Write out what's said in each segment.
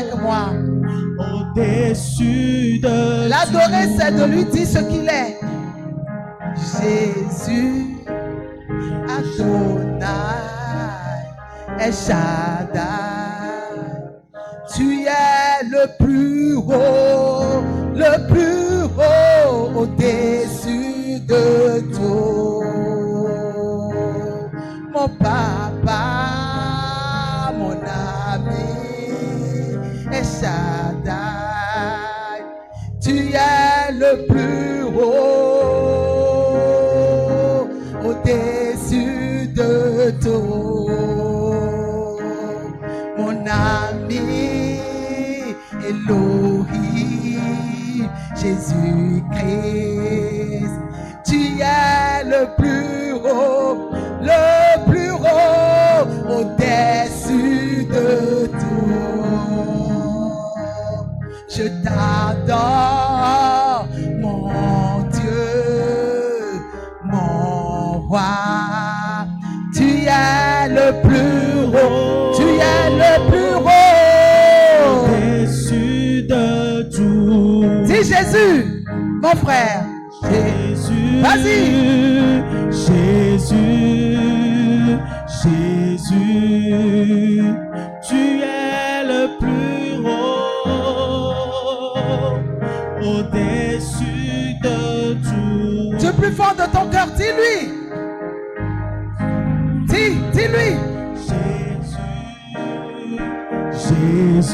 avec moi. Au-dessus de L'adorer, c'est de lui dire ce qu'il est. Jésus, Adonai, El Shaddai, tu es le plus haut, au-dessus de tout. Mon papa, mon ami, El Shaddai, tu es le plus haut, au-dessus de tout. Mon ami, Elohim, Jésus-Christ, tu es le plus haut, au-dessus de tout. Je t'adore, mon Dieu, mon roi. Tu es le plus haut, tu es le plus haut. au-dessus de tout. Dis Jésus, mon frère. Jésus, Vas-y. Jésus, Jésus, tu es le plus haut, au-dessus de tout. Du plus fort de ton cœur, dis-lui. Dis-lui.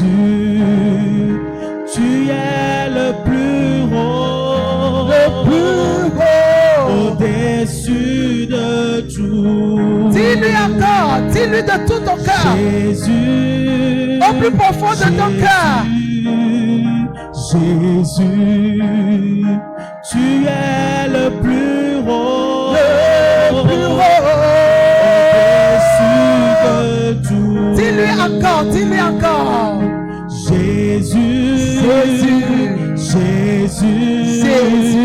Jésus, tu es le plus haut, au-dessus de tout. Dis-lui encore, dis-lui de tout ton cœur. Jésus, Au plus profond de ton cœur. Jésus, tu es le plus haut, au-dessus de tout. Dis-lui encore, dis-lui encore. Jésus, Jésus, Jésus, Jésus,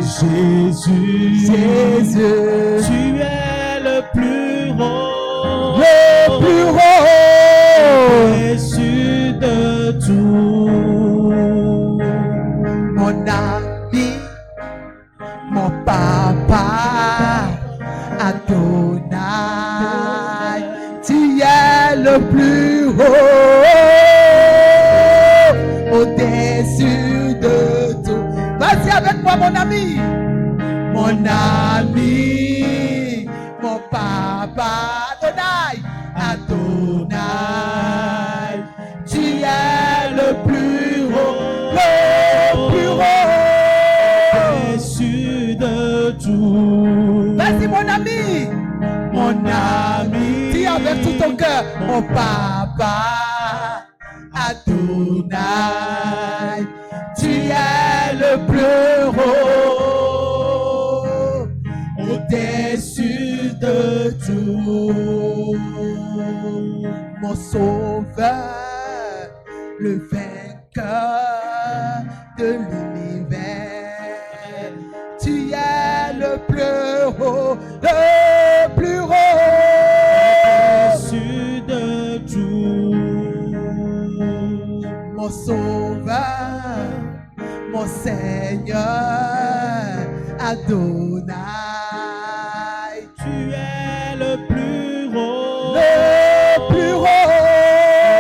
Jésus, Jésus, tu es le plus haut, au-dessus de tout. mon ami, mon papa, Adonai, tu es le plus haut, au-dessus de tout. Vas-y avec moi, mon ami. Mon ami, mon papa, Adonai, Adonai, tu es le plus haut, au-dessus de tout. Vas-y, mon ami, dis avec tout ton cœur, mon papa, Adonai, tu es le plus haut, au-dessus de tout. Mon sauveur, le vainqueur de l'univers, tu es le plus haut, au-dessus de tout. mon sauveur, mon Seigneur, Adonai, Tu es le plus haut,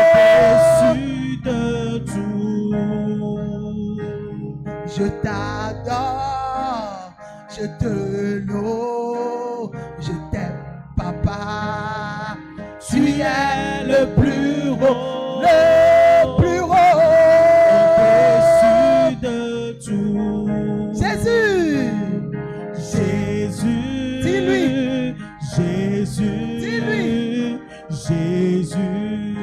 au-dessus de tout. je t'adore, je te loue, je t'aime, papa. Tu es le plus haut, au-dessus de tout. Jésus, Jésus, dis-lui, Jésus, dis-lui, Jésus,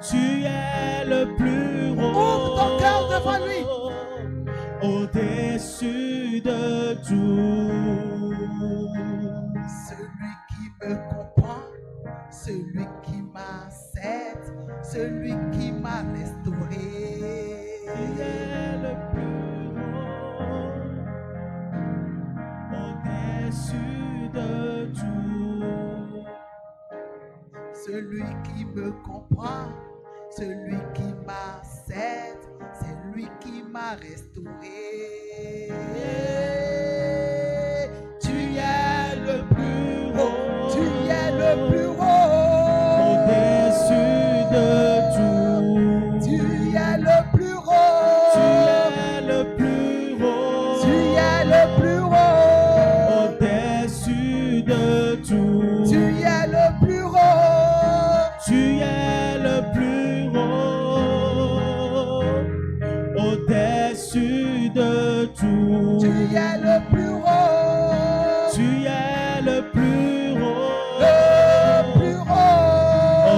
tu es le plus haut. ouvre ton cœur devant lui. Au-dessus de tout. Celui qui me comprend, celui qui m'accepte, celui qui m'a restauré. Tu es le plus haut, au-dessus de tout. Celui qui me comprend, celui qui m'accepte, c'est lui qui m'a restauré. Tu es le plus haut, tu es le plus haut, au-dessus de tout. tu es le plus haut, Tu es le plus haut, tu es le plus haut, au-dessus de tout. tu es le plus haut, Tu es le plus haut, au-dessus de tout. tu es le plus haut, Tu es le plus haut,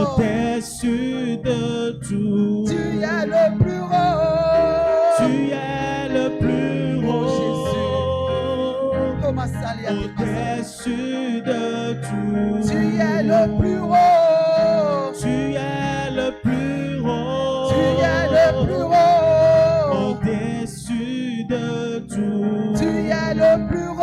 au-dessus de tout. tu es le plus haut, Tu es le plus haut, Thomas Salia, au-dessus de tout. tu es le plus haut, Tu es le plus haut, tu es le plus haut, au-dessus de tout. tu es le plus haut.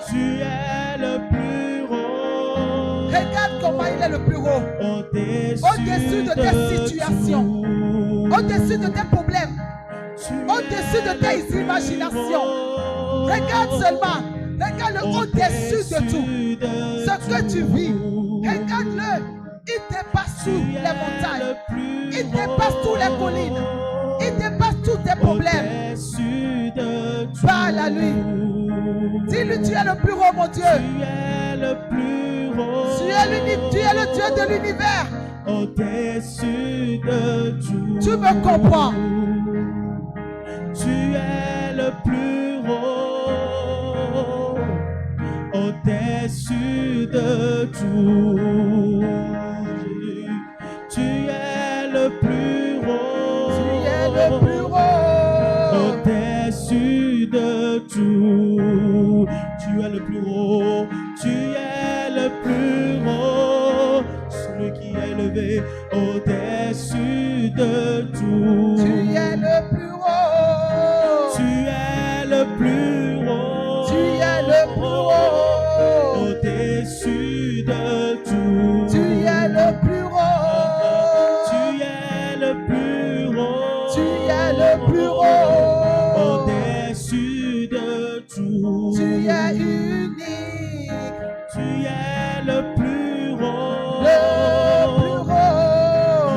Tu es le plus haut, Regarde comment il est le plus haut, au-dessus de tes situations, tout. au-dessus de tes problèmes, Tu au-dessus de es tes le plus imaginations. haut, Regarde seulement, regarde-le au-dessus de tout. Ce que tu vis, regarde-le, il dépasse toutes les montagnes, il dépasse toutes les collines, il dépasse tous tes problèmes. au-dessus de tout. Parle à lui. Dis-lui, tu es le plus haut, mon Dieu. Tu es le plus haut, Tu es le Dieu de l'univers. au-dessus de tout. Tu me comprends. Tu es le plus haut, au-dessus de tout. Tu es le plus haut, Tu es le plus haut. au-dessus de tout. Tu es le plus haut, tu es le plus haut, celui qui est élevé au-dessus de tout. Tu es le plus haut. Tu es le plus haut, Tu es le plus haut. au-dessus de tout. Tu es le plus haut. Tu es le plus haut, Tu es le plus haut. au-dessus de tout. Tu es unique. Tu es le plus haut,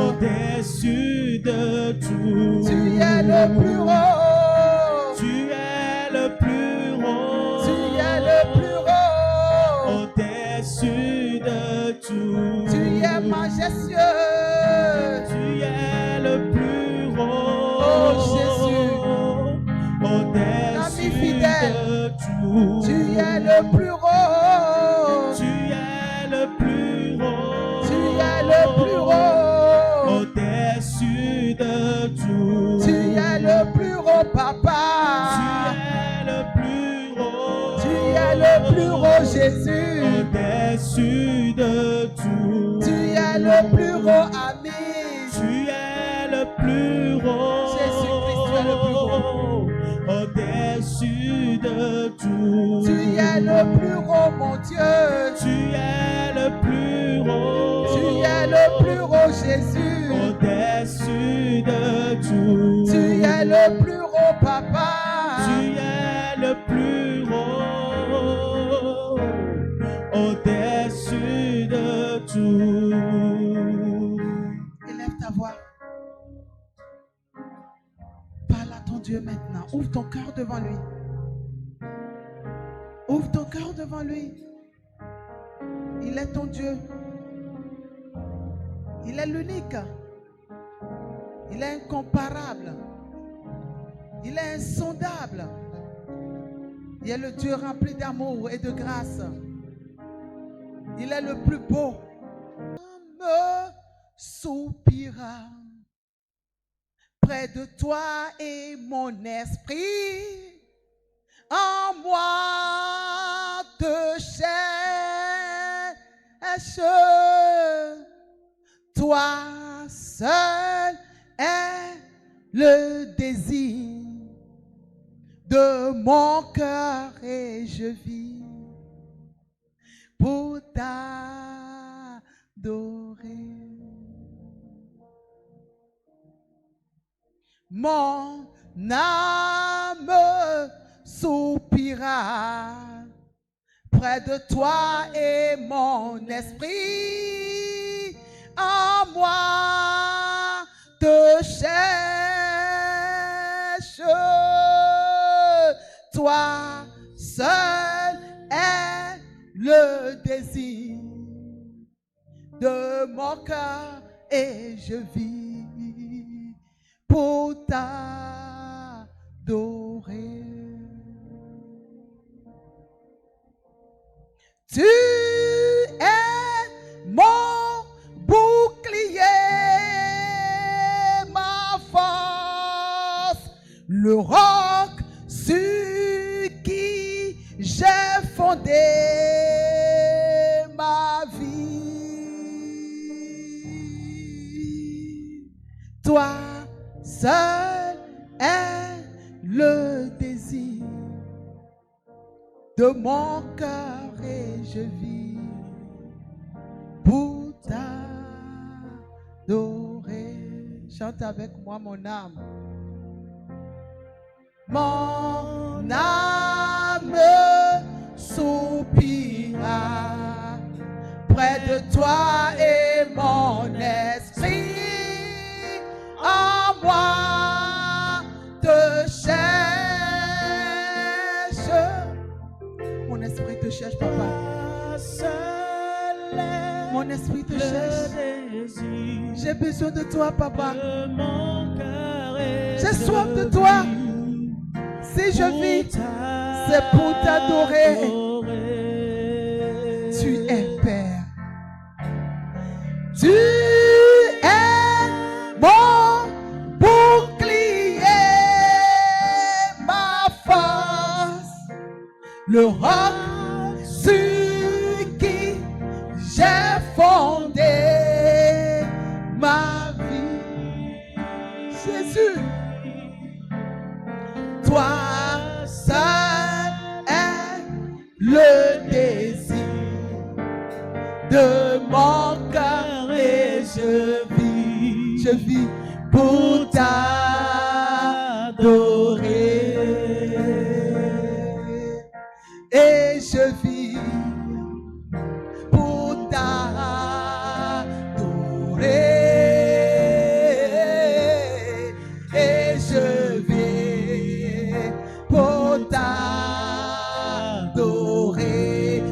au-dessus de tout. Tu es le plus haut. Tu es le plus haut, Tu es le plus haut. au-dessus de tout. Tu es majestueux. Tu es le plus haut, Oh, Jésus. au-dessus fidèle. de tout. Tu es le plus haut. Tu es le plus haut, Tu es le plus haut. au-dessus de tout. Tu es le plus haut, papa. Tu es le plus haut, Tu es le plus haut, Jésus. au-dessus de tout. Tu es le plus haut, ami. Tu es le plus haut, Jésus-Christ, tu es le plus haut. au-dessus de tout. Tu es le plus haut, mon Dieu. Tu es le plus haut, Tu es le plus haut, Jésus. au-dessus de tout. Tu es le plus haut, papa. Tu es le plus haut, au-dessus de tout. Élève ta voix. Parle à ton Dieu maintenant. Ouvre ton cœur devant lui. Ouvre ton cœur devant lui. Il est ton Dieu. Il est l'unique. Il est incomparable. Il est insondable. Il est le Dieu rempli d'amour et de grâce. Il est le plus beau. Me soupira près de toi et mon esprit en moi te cherche. Toi seul est le désir de mon cœur et je vis pour t'adorer. mon âme soupira près de toi et mon esprit en moi te cherche. Toi seul est le désir de mon cœur et je vis pour t'adorer. Tu es mon bouclier, ma force, le roc sur qui j'ai fondé ma vie. Toi seul est le désir de mon cœur et je vis pour t'adorer. Chante avec moi mon âme. Mon âme soupira près de toi et mon esprit en moi te cherche. Mon esprit te cherche, papa. Mon esprit te cherche. J'ai besoin de toi, papa. J'ai soif de toi. Si je vis, c'est pour t'adorer. Tu es Père. Tu es mon bouclier, ma force, le roc sur qui j'ai fondé ma vie. Jésus, toi seul est le désir de mon cœur et je vis pour t'adorer. Et je vis pour t'adorer. Et je vis pour t'adorer.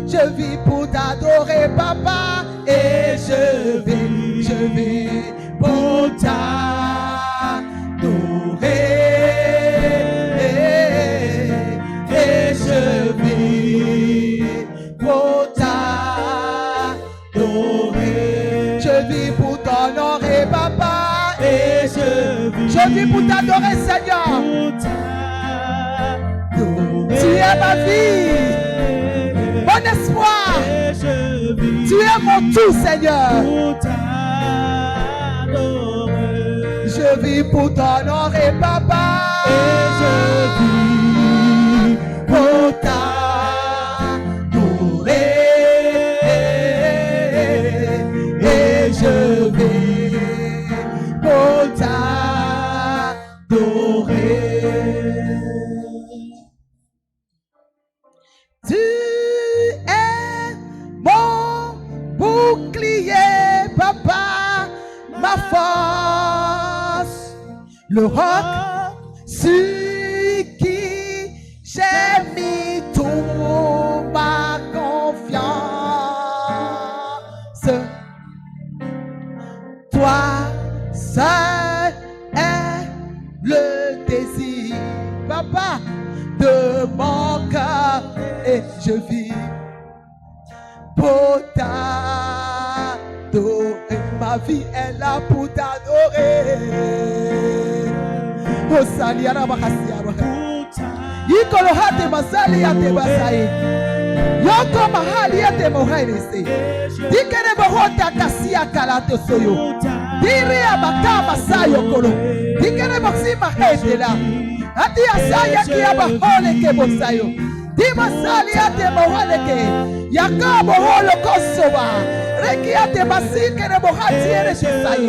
Je vis pour t'adorer, papa. Et je vis pour t'adorer. Et je vis pour t'adorer. Je vis pour t'honorer, papa. Et je vis pour t'adorer, Seigneur. Tu es ma vie, mon espoir. Tu es mon tout, Seigneur. Je vis pour t'honorer, papa. Et je vis pour t'adorer. Et je vis pour t'adorer. Tu es mon bouclier, papa, ma force, le roc sur qui j'ai mis toute ma confiance. Toi seul est le désir, papa, de mon cœur et je vis pour t'adorer. Ma vie est là pour t'adorer. Oh Saliara Bahasiara. Yikolohate Masali Ate Basai. Yoko Mahali Ate Mohairese. Dikere Bohota Kasia Kalato Soyo. Diria Bakama Sayo Kolo. Dikere Boxima Hedela. Ati Asaya Kiaba Hole Kebosayo. Dimasali Ate Mohaleke. Yakabo Holo Kosoba. Rekiate Basike Bohati Eresai.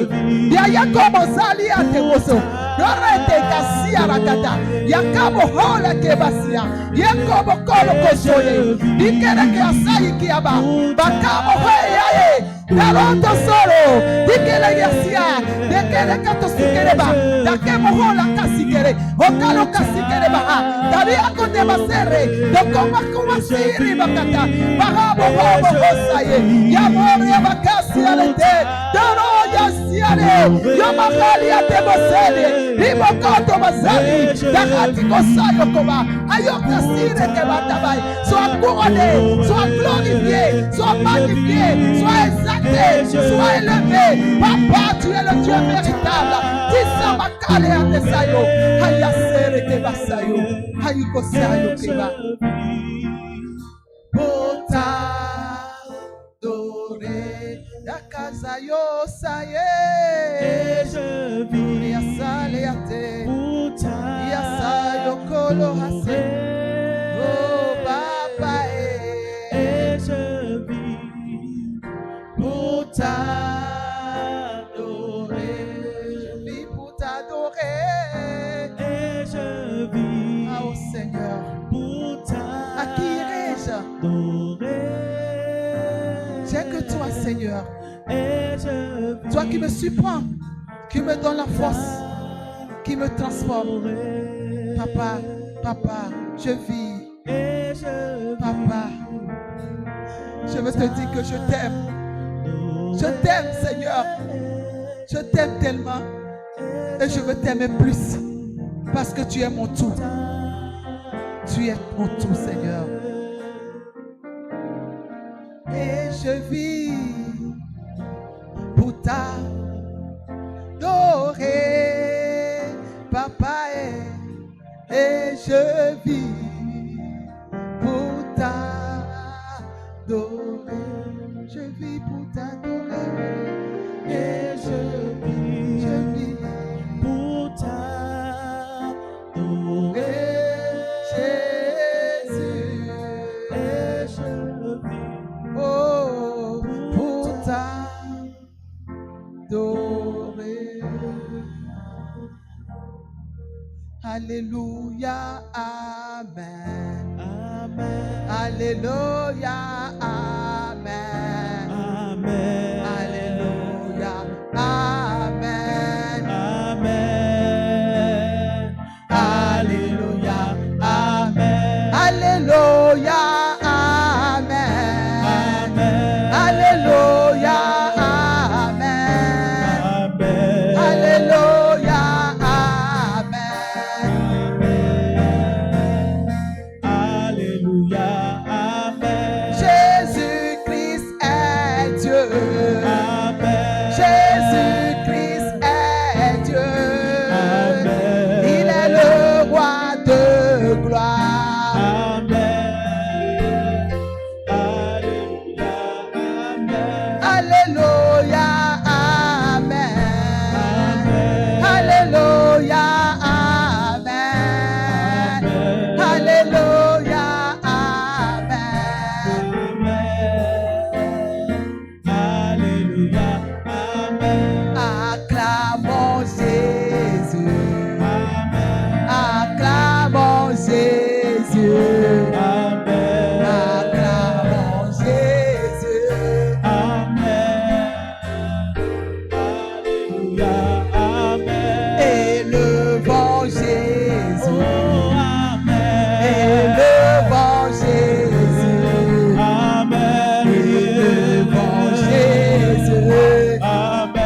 Ya Yakobo Sali Ate Woso. Dorete kasia rakata. Yakabo hola kebasia. Yakobo kolo kosoye. Dikere ke asayi kiaba. Bakabo hoye. Daroto solo. Dikere yasia. Dikere kato sikereba. Dakemo hola kasikere. Okalo kasikere baha. Dari akonde basere. Dokoma kuma siri bakata. Bahabo hobo hosaye. Yamore bakasi alete. Daro yasiare. Yomakali atebosele. Rimokoto bazali. Dakati kosayo koba. Ayoka sire ke batabai. Sois couronné. Sois glorifié. Sois magnifié. Sois exalté. Sois élevé. Papa, tu es le Dieu véritable. Tisa makale atesayo. Hayasere ke basayo. Hayuko sayo keba. Pota dore yakaza yo saye. Je vis Yasale ate. pour t'adorer. Yasayo kolo hase. Oh papa Et je vis pour t'adorer. Je vis pour t'adorer. Et je vis Ah oh Seigneur, pour à qui irai-je? t'adorer. J'ai que toi Seigneur. Et je vis Toi qui me surprends, qui me donne la force, qui me transforme. Papa, papa, je vis. et je Papa, je veux te dire que je t'aime. Je t'aime Seigneur. Je t'aime tellement. Et je veux t'aimer plus. Parce que tu es mon tout. Tu es mon tout Seigneur. Et je vis pour t'adorer, papa, et je vis pour t'adorer, je vis pour t'adorer, et je vis pour t'adorer. Jésus, Et je vis oh, pour t'adorer. Alléluia, amen. Amen. Alléluia, amen. Amen. Alléluia, amen. Amen. Alléluia. Amen. Alléluia, amen. Amen. Alléluia, amen. Amen. Alléluia, amen. Alléluia. Amen. Jésus-Christ est Dieu. Amen. Jésus-Christ est Dieu. Amen. Il est le roi de gloire. Amen. Alléluia. Amen. Alléluia, amen. Alléluia, amen. Alléluia, amen. Alléluia. Amen. Acclamons Jésus. Amen. Acclamons Jésus. Amen. Acclamons Jésus. Amen. Alléluia. Amen. Élevons Jésus. Oh, amen. Élevons Jésus. Amen. Élevons Jésus. Amen.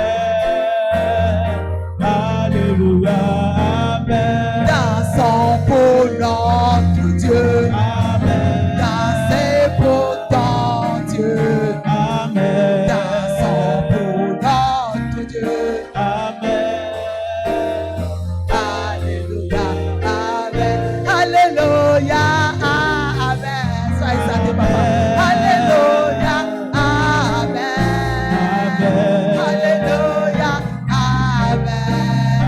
Alléluia. Amen. Dansons pour notre Dieu. Amen. Dansez pour ton Dieu. Amen. Dansons pour notre Dieu. Amen. Alléluia, amen. Alléluia, amen. Sois exalté, papa. Alléluia, amen. Alléluia, amen.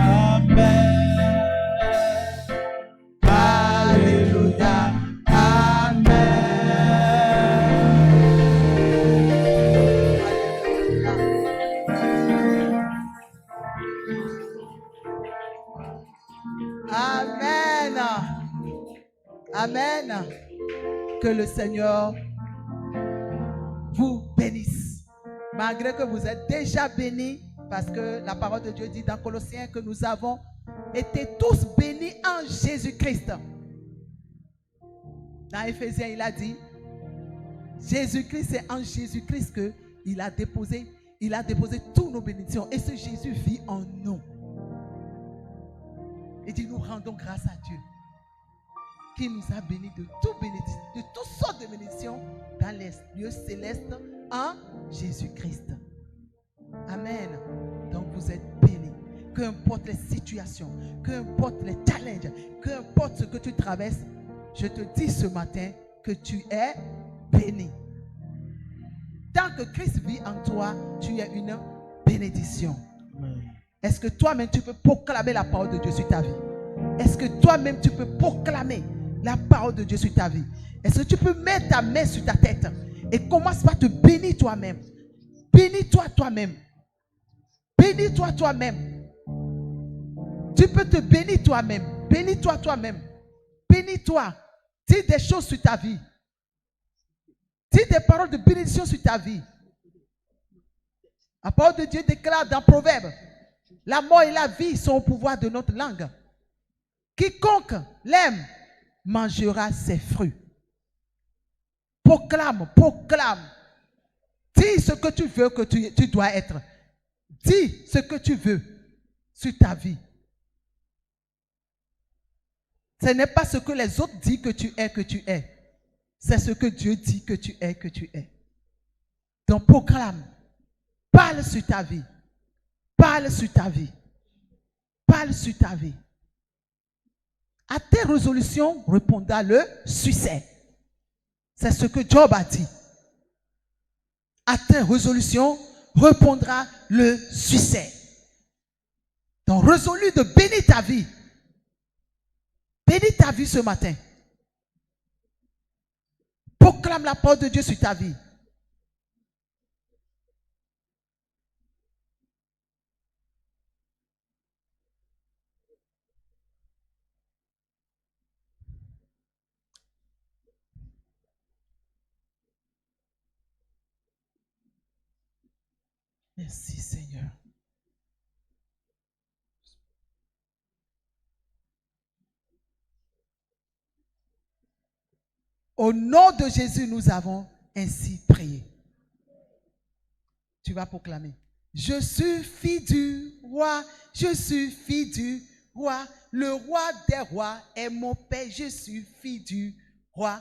Amen. Amen. Que le Seigneur vous bénisse. Malgré que vous êtes déjà bénis, parce que la parole de Dieu dit dans Colossiens que nous avons été tous bénis en Jésus-Christ. Dans Éphésiens, il a dit, Jésus-Christ, c'est en Jésus-Christ qu'il a déposé toutes nos bénédictions. Et ce Jésus vit en nous. Il dit, nous rendons grâce à Dieu qui nous a bénis de toutes sortes de bénédictions dans les lieux célestes en Jésus-Christ. Amen. Donc vous êtes bénis. Qu'importe les situations, qu'importe les challenges, qu'importe ce que tu traverses, je te dis ce matin que tu es béni. Tant que Christ vit en toi, tu es une bénédiction. Est-ce que toi-même tu peux proclamer la parole de Dieu sur ta vie? Est-ce que toi-même tu peux proclamer la parole de Dieu sur ta vie? Est-ce que tu peux mettre ta main sur ta tête et commence par te bénir toi-même? Bénis-toi toi-même. Bénis-toi toi-même. Tu peux te bénir toi-même. Bénis-toi toi-même. Bénis-toi. Dis des choses sur ta vie. Dis des paroles de bénédiction sur ta vie. La parole de Dieu déclare dans Proverbes, la mort et la vie sont au pouvoir de notre langue. Quiconque l'aime mangera ses fruits. Proclame, proclame. Dis ce que tu veux que tu dois être. Dis ce que tu veux sur ta vie. Ce n'est pas ce que les autres disent que tu es. C'est ce que Dieu dit que tu es. Donc proclame. Parle sur ta vie. Parle sur ta vie. Parle sur ta vie. À tes résolutions répondra le succès. C'est ce que Job a dit. À tes résolutions répondra le succès. Donc résolu de bénir ta vie. Bénis ta vie ce matin. Proclame la parole de Dieu sur ta vie. Merci Seigneur. Au nom de Jésus, nous avons ainsi prié. Tu vas proclamer. Je suis fille du roi, je suis fille du roi. Le roi des rois est mon père, je suis fille du roi.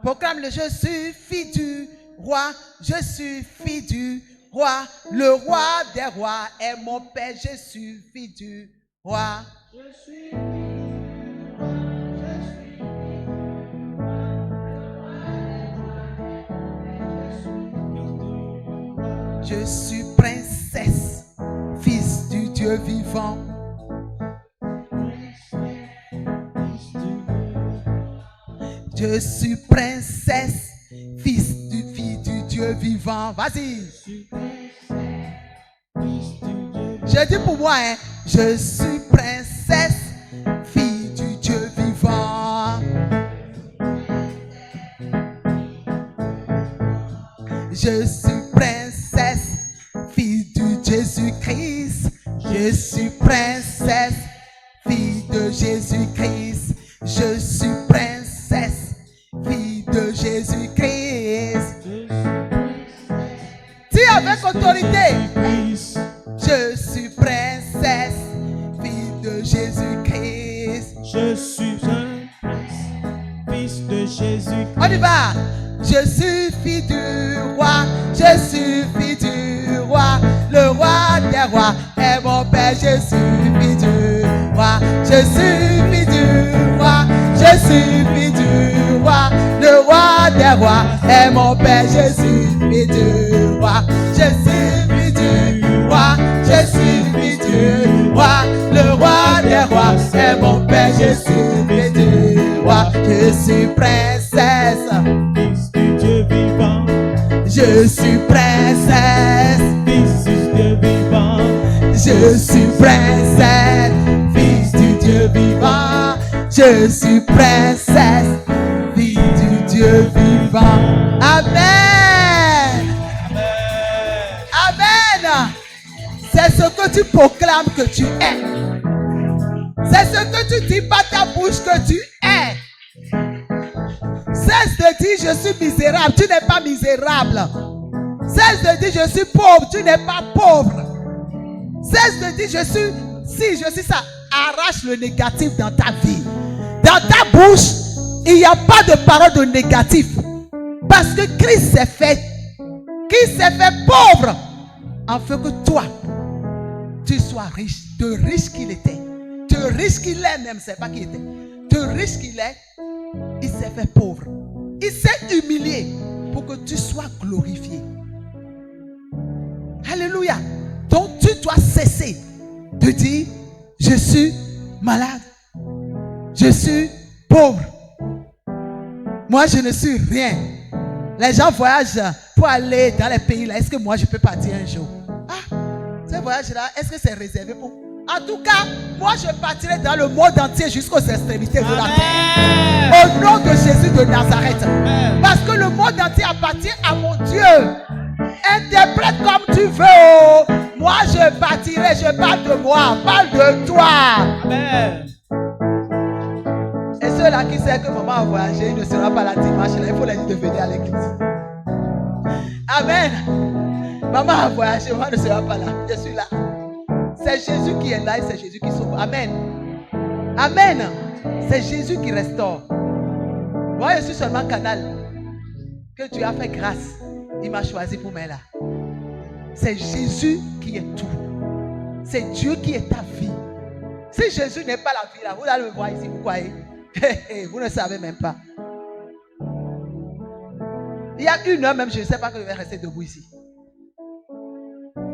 Proclame-le, je suis fille du roi, je suis fille du roi. Le roi des rois est mon père, je suis fille du roi. Je suis fille du roi, je suis fille du roi. Je suis princesse, fils du Dieu vivant. Je suis princesse, fille du Dieu vivant. Vas-y. Je dis pour moi, hein, je suis princesse, fille du Dieu vivant. Je suis princesse, fille de Jésus-Christ. Je suis princesse, fille de Jésus-Christ. Je suis princesse, fille de Jésus-Christ. Dis avec autorité. Je suis princesse, fille de Jésus-Christ. Je suis un prince, fils de Jésus-Christ. On y va. Je suis fille du roi, je suis fille du roi. Le roi des rois est mon père, je suis fille du roi. Je suis fille du roi, je suis fille du roi. Le roi des rois est mon père, je suis fille du roi. Je suis fille du roi, je suis fille du roi. Le roi des rois est mon père, je suis fille du roi. Je suis princesse, fils du Dieu vivant. Je suis princesse, fils du Dieu vivant. je suis princesse, fils du Dieu vivant. Je suis princesse, fille du Dieu vivant. Amen. Amen. C'est ce que tu proclames que tu es. C'est ce que tu dis par ta bouche que tu es. Cesse de dire je suis misérable, tu n'es pas misérable. Cesse de dire je suis pauvre, tu n'es pas pauvre. Cesse de dire je suis ça. Arrache le négatif dans ta vie. Dans ta bouche, il n'y a pas de parole de négatif. Parce que Christ s'est fait pauvre, afin que toi, tu sois riche. De riche qu'il était. De riche qu'il est même, c'est pas qu'il était. De riche qu'il est, il s'est fait pauvre. Il s'est humilié pour que tu sois glorifié. Alléluia. Donc tu dois cesser de dire je suis malade, je suis pauvre, moi je ne suis rien. Les gens voyagent pour aller dans les pays là. Est-ce que moi je peux partir un jour? Ah, ce voyage là, est-ce que c'est réservé pour? En tout cas, moi je partirai dans le monde entier jusqu'aux extrémités de la terre. Au nom de Jésus de Nazareth. Amen. Parce que le monde entier appartient à mon Dieu. Interprète comme tu veux. Moi je partirai, je parle de moi, parle de toi. Amen. Et ceux-là qui savent que maman a voyagé, il ne sera pas là dimanche, là, il faut leur dire de venir à l'église. Amen. Maman a voyagé, maman ne sera pas là. Je suis là. C'est Jésus qui est là et c'est Jésus qui sauve. Amen. Amen. C'est Jésus qui restaure. Moi, je suis seulement canal. Que Dieu a fait grâce. Il m'a choisi pour m'être là. C'est Jésus qui est tout. C'est Dieu qui est ta vie. Si Jésus n'est pas la vie là, vous allez me voir ici, vous croyez? Vous ne savez même pas. Il y a 1 heure même, je ne sais pas que je vais rester debout ici.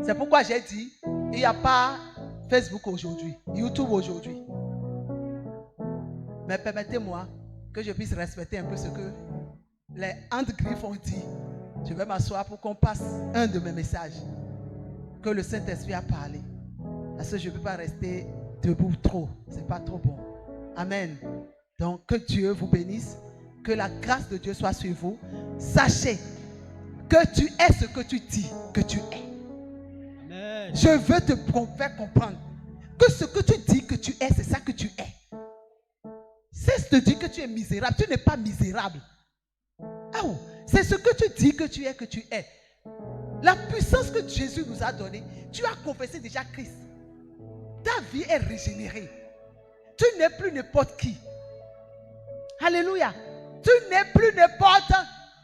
C'est pourquoi j'ai dit, il n'y a pas Facebook aujourd'hui, YouTube aujourd'hui. Mais permettez-moi que je puisse respecter un peu ce que les hand-griffes ont dit. Je vais m'asseoir pour qu'on passe un de mes messages que le Saint-Esprit a parlé. Parce que je ne peux pas rester debout trop. Ce n'est pas trop bon. Amen. Donc que Dieu vous bénisse. Que la grâce de Dieu soit sur vous. Sachez que tu es ce que tu dis que tu es. Amen. Je veux te faire comprendre que ce que tu dis que tu es, c'est ça que tu es. Cesse de dire que tu es misérable. Tu n'es pas misérable. Oh, c'est ce que tu dis que tu es, que tu es. La puissance que Jésus nous a donnée, tu as confessé déjà Christ. Ta vie est régénérée. Tu n'es plus n'importe qui. Alléluia. Tu n'es plus n'importe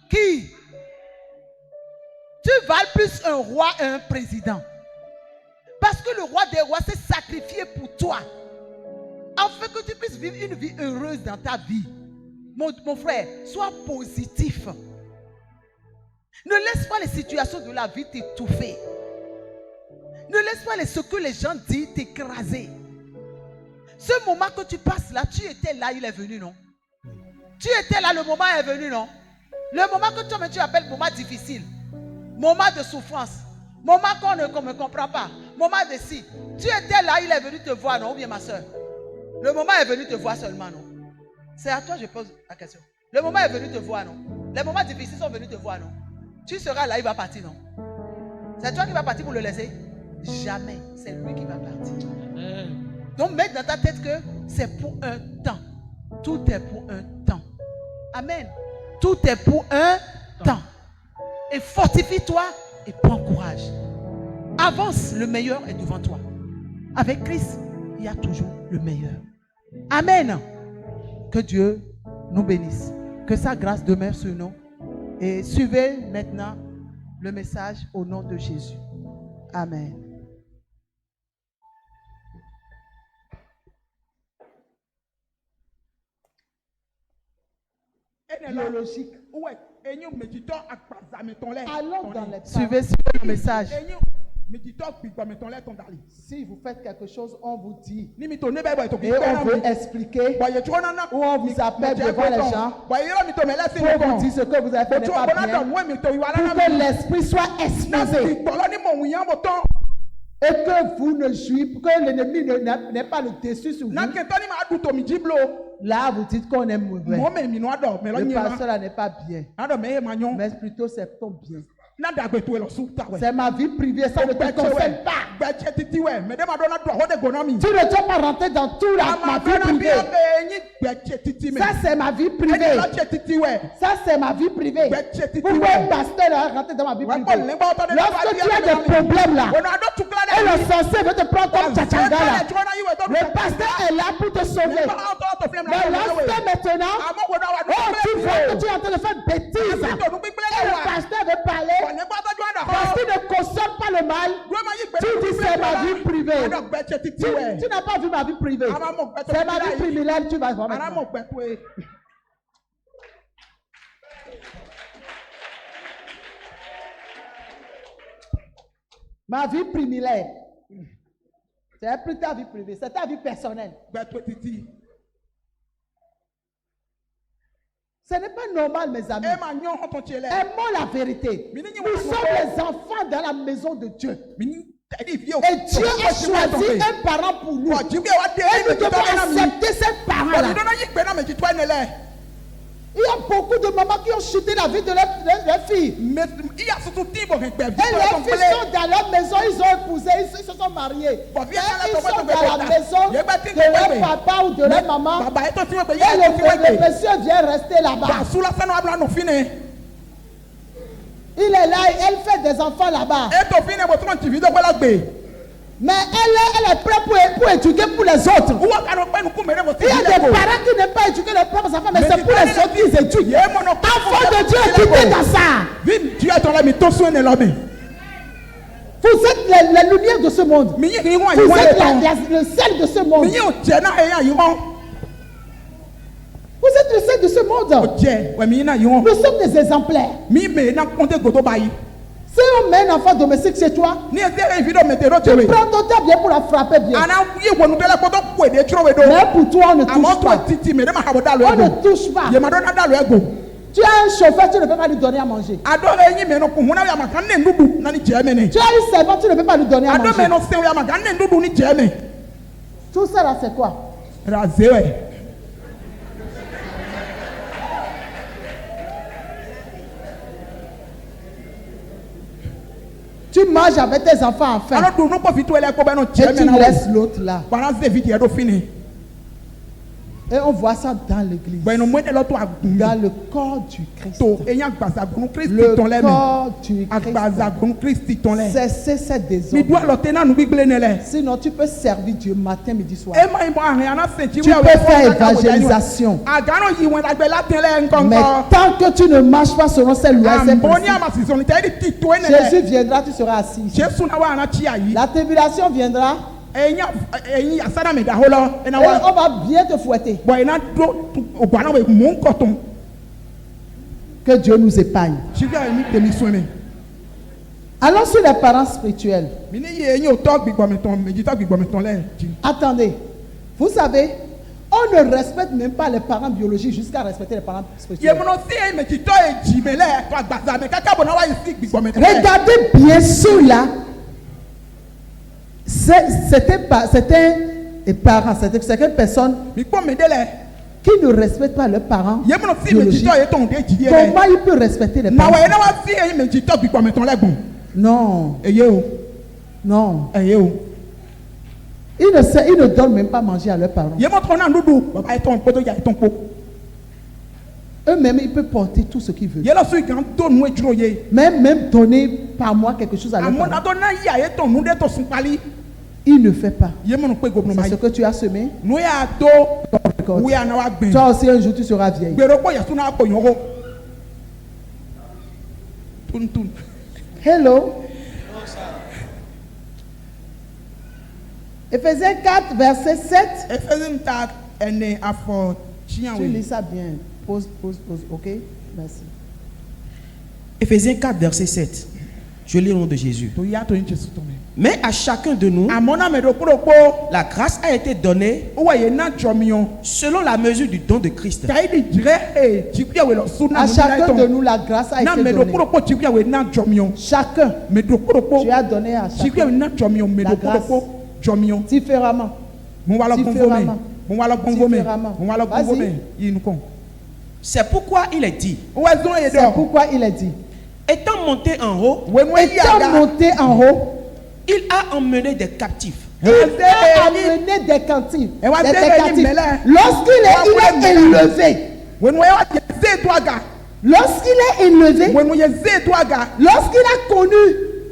qui. Tu vales plus un roi et un président. Parce que le roi des rois s'est sacrifié pour toi. Afin que tu puisses vivre une vie heureuse dans ta vie. Mon frère, sois positif. Ne laisse pas les situations de la vie t'étouffer. Ne laisse pas ce que les gens disent t'écraser. Ce moment que tu passes là, tu étais là, il est venu, non? Tu étais là, le moment est venu, non? Le moment que toi-même tu appelles moment difficile, moment de souffrance, moment qu'on ne comprend pas, moment de si. Tu étais là, il est venu te voir, non? Ou bien ma soeur? Le moment est venu te voir seulement, non? C'est à toi que je pose la question. Le moment est venu te voir, non? Les moments difficiles sont venus te voir, non? Tu seras là, il va partir, non? C'est toi qui vas partir pour le laisser? Jamais. C'est lui qui va partir. Amen. Donc, mets dans ta tête que c'est pour un temps. Tout est pour un temps. Amen. Tout est pour un temps. Et fortifie-toi et prends courage. Avance, le meilleur est devant toi. Avec Christ, il y a toujours le meilleur. Amen. Que Dieu nous bénisse. Que sa grâce demeure sur nous. Et suivez maintenant le message au nom de Jésus. Amen. Biologique. Ouais. Suivez le message. Si vous faites quelque chose, on vous dit. Et Et on veut expliquer. Ou on vous appelle devant les gens. Pour vous dire ce que vous avez fait n'est pas bien. Pour que l'esprit soit exposé. Et que vous ne jouiez, que l'ennemi n'ait pas le dessus sur vous. Là, vous dites qu'on est mauvais. Le pasteur là n'est pas bien. Mais plutôt c'est ton bien. C'est ma vie privée, ça ne te concerne pas. Tu ne dois pas rentrer dans tout ma vie privée. Ça, c'est ma vie privée. Ça, c'est ma vie privée. Pourquoi un pasteur rentrer dans ma vie privée? Lorsque tu as des problèmes là, et le sorcier veut te prendre comme Tchachanga là, le pasteur est là pour te sauver. Mais lorsque maintenant, tu vois que tu es en train de faire bêtise, et le pasteur veut parler, parce qu'il ne consomme pas le mal, tu dis c'est ma vie privée. Tu n'as pas vu ma vie privée. C'est ma vie privilège, tu vas voir maintenant. Ma vie privilège. C'est plus ta vie privée, c'est ta vie personnelle. Ce n'est pas normal, mes amis. Aimons la vérité. Nous sommes les enfants dans la maison de Dieu. Et Dieu a choisi un parent pour nous. Et nous devons accepter ce parent-là. Il y a beaucoup de mamans qui ont chuté la vie de leurs filles. Et les filles sont dans leur maison, ils ont épousé, ils se sont mariés. Et ils sont dans la maison de leur papa ou de leur maman. Et le monsieur vient rester là-bas. Il est là, elle fait des enfants là-bas. Mais elle est prête pour éduquer pour les autres. Il y a des parents qui n'aiment pas éduquer leurs propres enfants, mais c'est pour les autres qu'ils éduquent. Enfant de Dieu, écoutez dans ça. Vous êtes la lumière de ce monde. Vous êtes le sel de ce monde. Vous êtes le sel de ce monde. Nous sommes des exemplaires. Si on met un enfant domestique chez toi, tu prends ton temps bien pour la frapper bien. Mais pour toi, on ne touche pas. On ne touche pas. Tu as un chauffeur, tu ne peux pas lui donner à manger. Tu as une servante, tu ne peux pas lui donner à manger. Tout ça là, c'est quoi? Tu manges avec tes enfants en faim. Et tu laisses l'autre là. Et on voit ça dans l'église. Dans le corps du Christ. Le corps du Christ. Cessez cette désordre. Sinon tu peux servir Dieu matin, midi, soir. Tu peux faire évangélisation. Mais tant que tu ne marches pas selon ces lois, Jésus viendra, tu seras assis. La tribulation viendra. Et on va bien te fouetter. Que Dieu nous épargne. Allons sur les parents spirituels. Attendez. Vous savez, on ne respecte même pas les parents biologiques jusqu'à respecter les parents spirituels. Regardez bien ceux-là. C'était parents, certaines personnes qui ne respectent pas leurs parents biologiques. Comment ils peuvent respecter les parents? Non. Non. Ils ne donnent même pas manger à leurs parents. Eux-mêmes, ils peuvent porter tout ce qu'ils veulent. Même donner par mois quelque chose à leurs parents. Il ne fait pas. C'est ce que tu as semé. Toi aussi un jour tu seras vieille. Hello. Éphésiens 4 verset 7. Tu lis ça bien. Pause. Ok. Merci. Éphésiens 4 verset 7. Je lis au nom de Jésus. Mais à chacun de nous, amona me do kpo la grâce a été donnée o wa ye na jomion selon la mesure du don de Christ. tai di dire jipia we lo suna À chacun de nous, la grâce a na été me do donnée. kpo jipia we na jomion Chacun, me do kpo tu as donné à jipia we chacun na jomion me la do grâce. kpo jomion différemment. mo wa lo konvome Différemment. mo wa lo konvome Différemment. mo wa lo Vas-y. konvome yinu kon C'est pourquoi il est dit, o wa zon ye C'est do pourquoi il a dit, étant monté en haut, we mo étant yaga monté en haut, il a emmené des captifs. il a amené des captifs. Et wa Des debe ni captifs. mele. Lorsqu'il Wa est mele. élevé, we mo ya ze do aga lorsqu'il est élevé, we mo ye ze do aga lorsqu'il a connu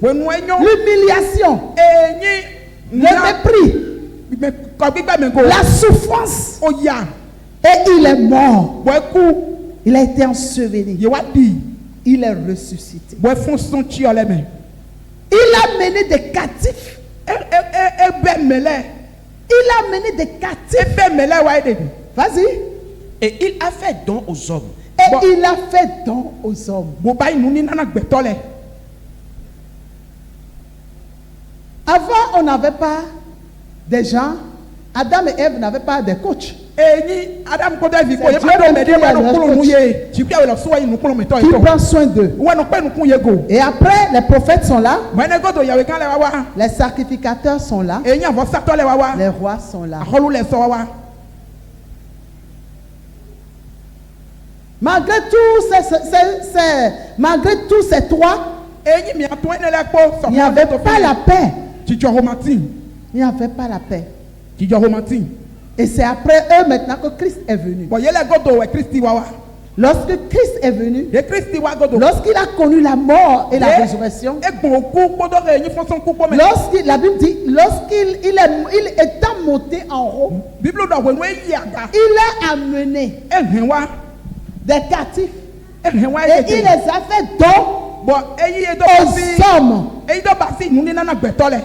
we mo enyo l'humiliation, enyi le mépris, me ko gbigba me go la souffrance, o ya et il est mort. we ku Il a été enseveli. ye wa di Il est ressuscité. we fun son ti ole me Il a mené des captifs. ebe mele Il a mené des captifs. ebe mele wa de Vas-y. Et il a fait don aux hommes. Et Bon. il a fait don aux hommes. mo ba inu ni nana gbeto le Avant, on n'avait pas des gens. Adam et Ève n'avaient pas de coach enyi adam ko davi ko C'est ye Dieu ma do même me qui de ma est no le kulu nu coach. ye jipia we lo so yi nu kulu me to qui ito prend soin d'eux. we no pe nu kun ye go Et après, les prophètes sont là, mene go do ya we kan le wa wa les sacrificateurs sont là, enyi avo sato le wa wa les rois sont là. aholu le so wa wa Malgré tous ces trois, enyi mi ato ene le po so il n'y avait pas la paix. jijo romantin Il n'y avait pas la paix. jijo romantin Et c'est après eux maintenant que Christ est venu. bo ye le go do we Christi wa wa Lorsque Christ est venu, ye Christi wa go do lorsqu'il a connu la mort et la résurrection, egbon ku kpodo re enyi fon son ku po me la Bible dit, lorsqu'il il étant monté en haut, bible do we no yaga il a amené ehin wa des captifs ehin wa et il les a fait don bo eyi e do aux basi hommes. eyi do basi nu ni nana gbeto le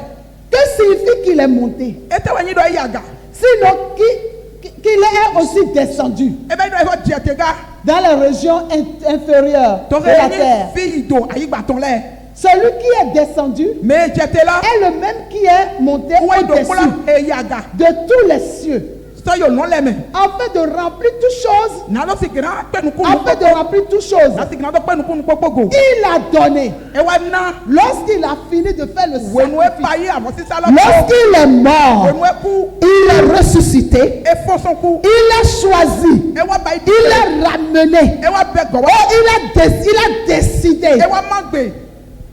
Que signifie qu'il est monté? ete wa nyi do yaga Sinon, qu'il est aussi descendu ebe do e fo jetega dans les régions inférieures to de re la enyi terre. fi do ayi gbaton le Celui qui est descendu me jetela est le même qui est monté we do au-dessus kula e yaga de tous les cieux, so yo no le me afin de remplir toutes choses, na lo sikira pe nu ku afin de remplir toutes choses. na sikira do pe nu ku nu popogo Il a donné. e wa na Lorsqu'il a fini de faire le we no e sacrifice, pa yi avo sisa lo lorsqu'il est we mort, no e ku il est ressuscité, e fo son ku il a choisi, e wa ba yi il a ramené, e wa be go wa et il a décidé. e wa ma gbe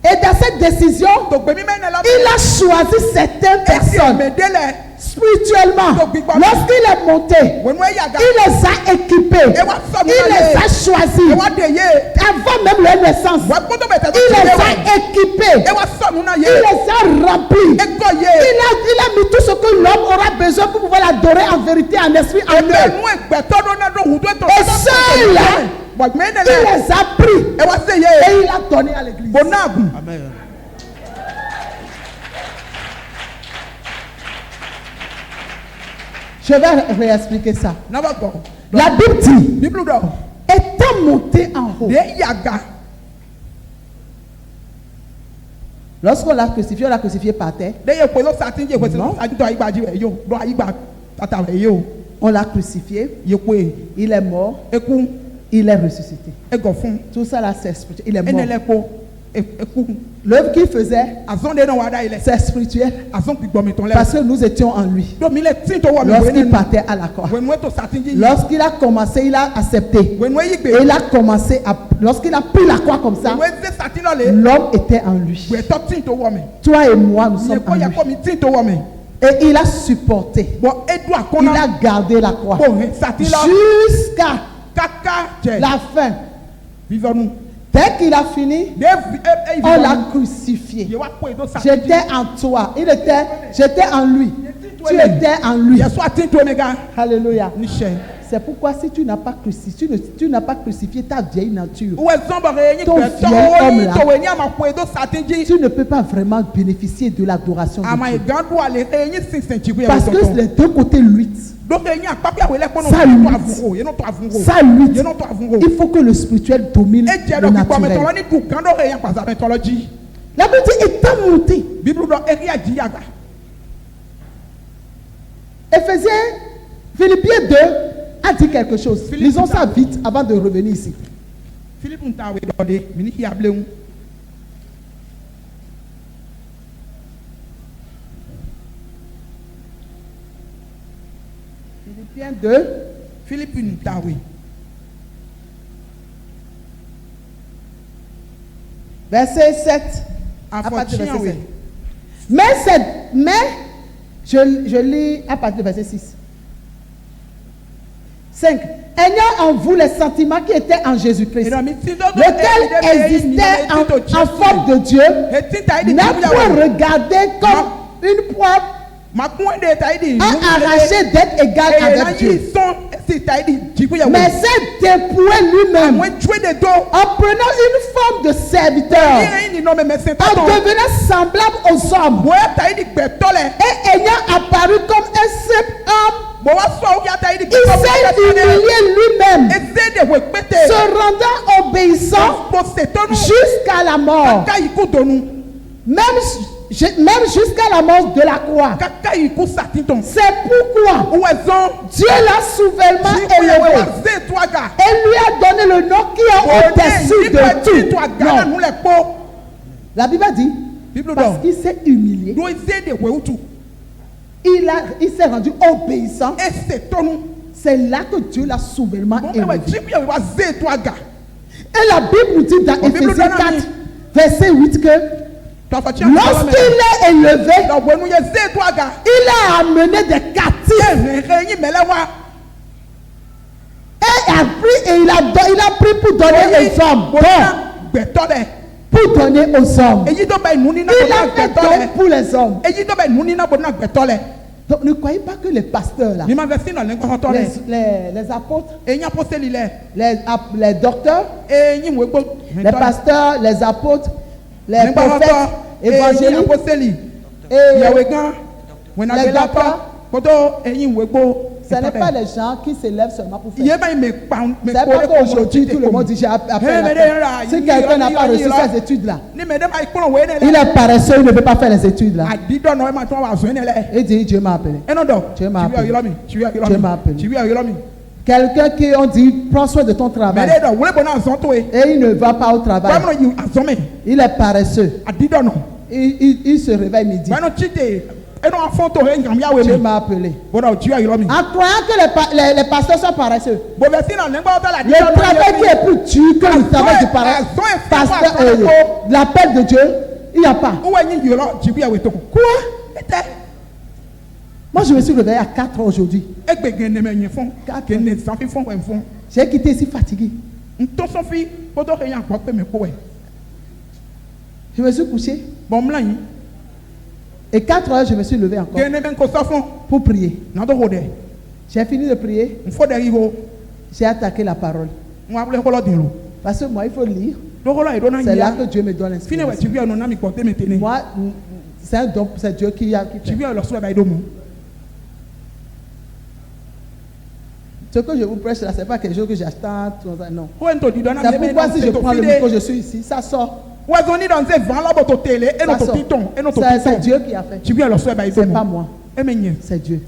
Et dans cette décision, to gbe mi me ne la il a choisi certaines personnes me de le spirituellement. Lorsqu'il est monté, we no e yaga il les a équipés, il les a e choisis wa de ye avant même leur naissance. wa gbodo be te Il les a équipés, e wa so nu na il ye les a remplis. e go ye Il a mis tout ce que l'homme aura besoin pour pouvoir l'adorer en vérité, en esprit, en ebe eux. nu egbeto do na do hu do to Et ceux-là, wa me ne il le les a pris e wa se ye et il a donné à l'église. bonagu Amen. Je vais réexpliquer ça. na ba go La Bible dit, bible do étant monté en haut, de yaga lorsqu'on l'a crucifié par terre, de ye ko lo satin je ko Non. so satin to ayi gba ji we yo do ayi gba tata we yo on l'a crucifié, ye ko e il est mort, ku il est ressuscité. e go fun Tout ça là, c'est spirituel. Il est ene mort. le ko e ku L'œuvre qu'il faisait, azon de na wa da ile c'est spirituel. azon gbigbo mi ton le Parce que nous étions en lui. do mi le tin to wa mi we Lorsqu'il ni partait à la croix. we nu to satin ji Lorsqu'il a commencé, il a accepté. we nu yi Et gbe il a commencé à... Lorsqu'il a pris la croix comme ça, we se satin lo le l'homme était en lui. we to tin to wo me Toi et moi, nous ye sommes ko en ya lui. ko mi tin to wo me Et il a supporté. bo e do Il akona a gardé la croix. bo he satin la Jusqu'à kaka je la fin. vivons nous Dès qu'il a fini, de e on l'a crucifié. ye wa ko e do satin J'étais en toi. J'étais en lui. Tu étais en lui. ye so atin to me ga Alléluia. ni she C'est pourquoi si tu n'as pas crucifié, tu n'as pas crucifié ta vieille nature, we zon ba re yin Ton gbe to vieil homme yi là. to we ni ama ko e do satin ji tu ne peux pas vraiment bénéficier de l'adoration de ama e Dieu. gan do ale e yin sinsin ji bu e Parce que les deux côtés luttent. donc e yin apapi awe le kono Ça to lutte. avungo ye no to avungo Ça lutte. ye no to avungo Il faut que le spirituel domine e je le do ki po me to lo naturel. ni du kan do re yin pasa me to lo ji La Bible dit étant monté. Bible do eri ajiyaga. Éphésiens, Philippiens 2 a dit quelque chose. Philippiens Lisons ça vite avant de revenir ici. Philippe ntawe dode mini ki ableu. Philippiens 2, Philippe ntawe. verset 7. À partir du Afotien verset we. 7. Je lis à partir du verset 6. 5. Ayant en vous les sentiments qui étaient en Jésus-Christ, lequel existait en forme de Dieu, n'a point regardé comme une proie à arracher d'être égal avec Dieu, mais s'est dépouillé lui-même en prenant une forme de serviteur, en devenant semblable aux hommes et ayant apparu comme un simple homme. Il s'est humilié lui-même, se rendant obéissant jusqu'à la mort, même jusqu'à la mort de la croix. C'est pourquoi Dieu l'a souverainement élevé et lui a donné le nom qui est au-dessus de tout nom. La Bible dit, parce qu'il s'est humilié, il s'est rendu obéissant. C'est là que Dieu l'a souverainement élevé. Et la Bible nous dit dans Éphésiens 4, verset 8 que lorsqu'il est élevé, il a amené des captifs et il a pris pour donner aux hommes. Pour donner aux hommes. Il a fait don pour les hommes. Donc ne croyez pas que les pasteurs là, les apôtres, les docteurs, les pasteurs, les apôtres, les prophètes, évangélistes et les docteurs, ce n'est pas les gens qui s'élèvent seulement pour faire. C'est pas qu'aujourd'hui tout le monde dit j'ai appris la paix. Si quelqu'un n'a pas reçu ces études-là, il est paresseux, il ne peut pas faire les études-là. Il dit Dieu m'a appelé. Dieu m'a appelé. Dieu m'a appelé. Quelqu'un qui on dit prends soin de ton travail et il ne va pas au travail. Il est paresseux. Il se réveille midi. Dieu m'a appelé. En croyant que les pasteurs sont paresseux. Le travail qui est plus dur que le travail du pasteur, l'appel de Dieu, il n'y a pas. Quoi? Moi je me suis réveillé à 4 heures aujourd'hui. J'ai quitté ici fatigué. Je me suis couché. Et 4 heures, je me suis levé encore pour prier. J'ai fini de prier. J'ai attaqué la parole. Parce que moi, il faut lire. C'est là que Dieu me donne l'inspiration. Moi, c'est un don, c'est Dieu qui a fait. Ce que je vous prêche là, ce n'est pas quelque chose que j'attends. Non. C'est pourquoi si je prends le micro, je suis ici, ça sort. C'est Dieu qui a fait. C'est pas moi. C'est Dieu.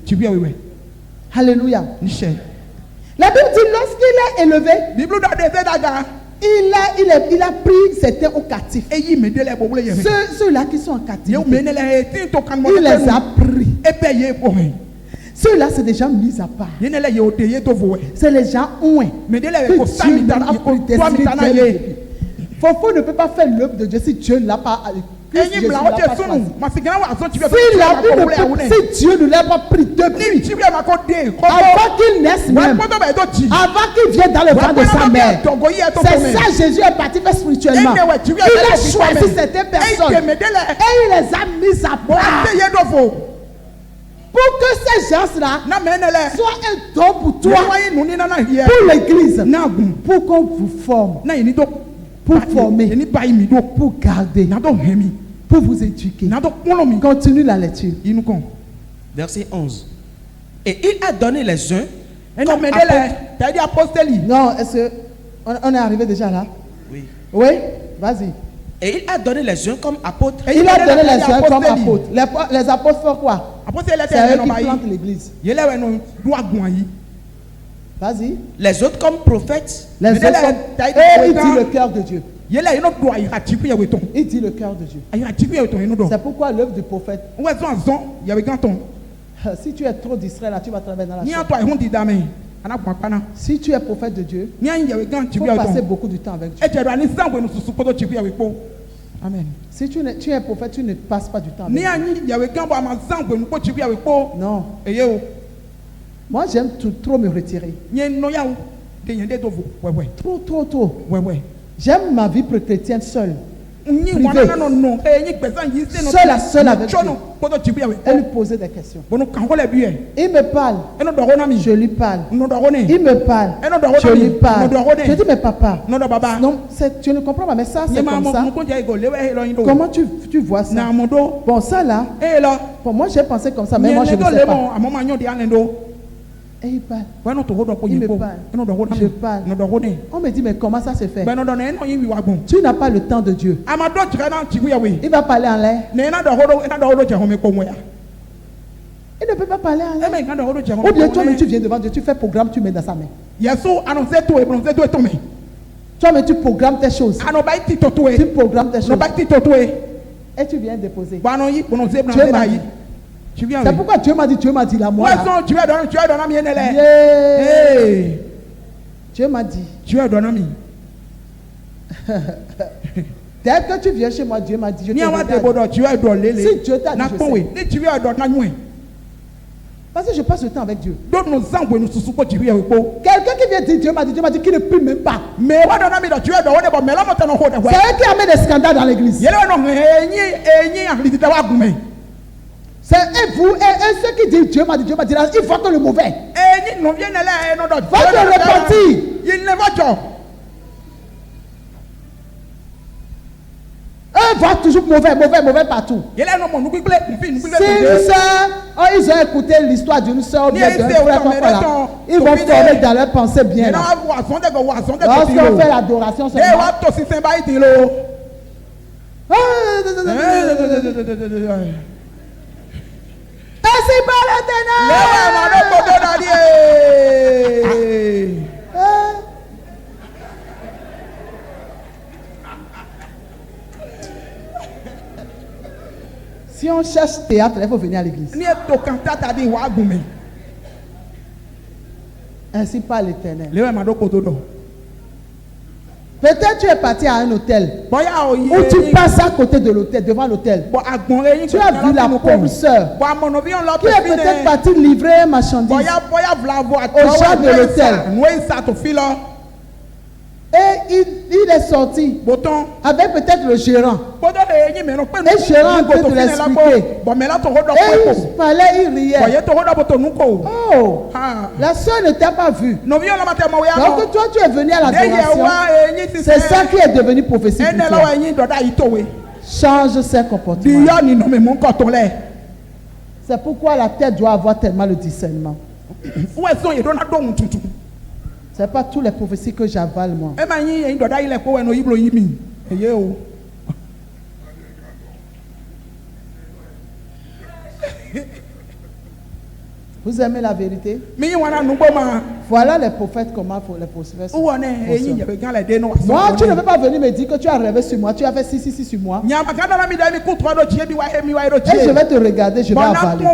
Alléluia. La Bible dit lorsqu'il est élevé, il a pris certains au captif. Ceux-là qui sont en captivité, il les a pris. Ceux-là, c'est des gens mis à part. C'est les gens ouins que Dieu n'a pas prédestiné. Fofo ne peut pas faire l'œuvre de Dieu si Dieu ne l'a pas choisi. Si Dieu ne l'a pas pris depuis, avant qu'il naisse même, avant qu'il vienne dans le ventre de sa mère, c'est ça Jésus est parti faire spirituellement. Il a choisi certaines personnes et il les a mis à part. Pour que ces gens-là soient un don pour toi, pour l'église, pour qu'on vous forme, pour former, pour garder, pour vous éduquer. Continue la lecture. Verset 11. Et il a donné les uns. Non, est-ce qu'on est arrivé déjà là? Oui. Oui, vas-y. Et il a donné les uns comme apôtres. Il a donné les uns comme apôtres. Les apôtres font quoi? C'est eux qui plantent l'église. Vas-y. Les autres comme prophètes. Les autres comme... il dit le cœur de Dieu. Il dit le cœur de Dieu. C'est pourquoi l'œuvre du prophète... Si tu es trop distrait là, tu vas travailler dans la chambre. Si tu es prophète de Dieu, il faut passer beaucoup de temps avec Dieu. Amen. Si tu es prophète, tu ne passes pas du temps avec Dieu. Non. Moi, j'aime trop me retirer. Trop. J'aime ma vie chrétienne seule. Seule avec Dieu. Elle lui posait des questions. Il me parle. Je lui parle. Il me parle. Je lui parle. Je dis, mais papa, non, tu ne comprends pas, mais ça, c'est comme ça. Comment tu vois ça? Bon, ça là, bon, moi j'ai pensé comme ça, mais moi je ne sais pas. Et il parle. Il me parle. Je parle. On me dit, mais comment ça se fait? Tu n'as pas le temps de Dieu. Il va parler en l'air. Il ne peut pas parler en l'air. Ou bien toi, mais tu viens devant Dieu, tu fais programme, tu mets dans sa main. Toi, mais tu programmes tes choses. Tu programmes tes choses. Et tu viens déposer. C'est pourquoi Dieu m'a dit là, moi. Dieu m'a dit. Dès que tu viens chez moi, Dieu m'a dit. Si Dieu t'a dit, je sais. Parce que je passe le temps avec Dieu. Quelqu'un qui vient dire Dieu m'a dit qu'il ne prie même pas. C'est eux qui amènent des scandales dans l'église. C'est vous et ceux qui disent Dieu m'a dit, il faut que le mauvais. Va te repentir. Eux voient toujours mauvais partout. Si une soeur, ils ont écouté l'histoire d'une soeur, ils vont tomber dans leur pensée bien. Lorsqu'on fait l'adoration, ainsi par l'Éternel. Si on cherche théâtre, il faut venir à l'église. Ainsi par l'Éternel. Peut-être tu es parti à un hôtel où tu passes à côté de l'hôtel, devant l'hôtel. Tu as vu la pauvre sœur qui est peut-être partie livrer un marchandise aux gens de l'hôtel. Et il est sorti avec peut-être le gérant. Et le gérant en train de l'expliquer. Et il parlait, il riait. Oh, la soeur ne t'a pas vu. Donc toi tu es venu à l'adoration. C'est ça qui est devenu prophétie pour toi. Change ses comportements. C'est pourquoi la tête doit avoir tellement le discernement. Ce n'est pas toutes les prophéties que j'avale moi. Vous aimez la vérité? Voilà les prophètes, comment les prophètes. Moi, tu ne peux pas venir me dire que tu as rêvé sur moi, tu as fait si sur moi. Et je vais te regarder, je vais avaler.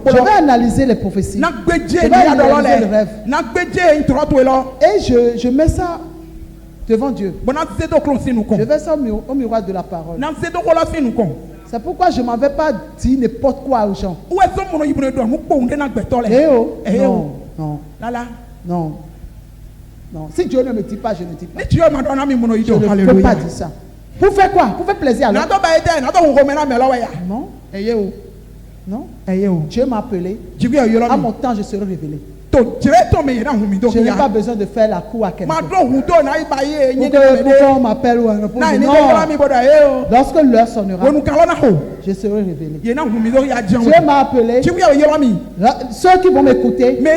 Je vais analyser les prophéties. Je vais analyser les rêves. Et je mets ça devant Dieu. Je vais ça au miroir de la parole. C'est pourquoi je ne m'en vais pas dire n'importe quoi aux gens. Non. Si Dieu ne me dit pas, je ne dis pas. Je ne peux pas dire ça. Pour faire quoi? Pour faire plaisir à l'autre. Non. Dieu m'a appelé. À mon temps, je serai révélé. Je n'ai pas besoin de faire la cour à quelqu'un. Pourquoi on m'appelle ou on répond? Non. Lorsque l'heure sonnera, je serai révélé. Dieu m'a appelé. Ceux qui vont m'écouter, Dieu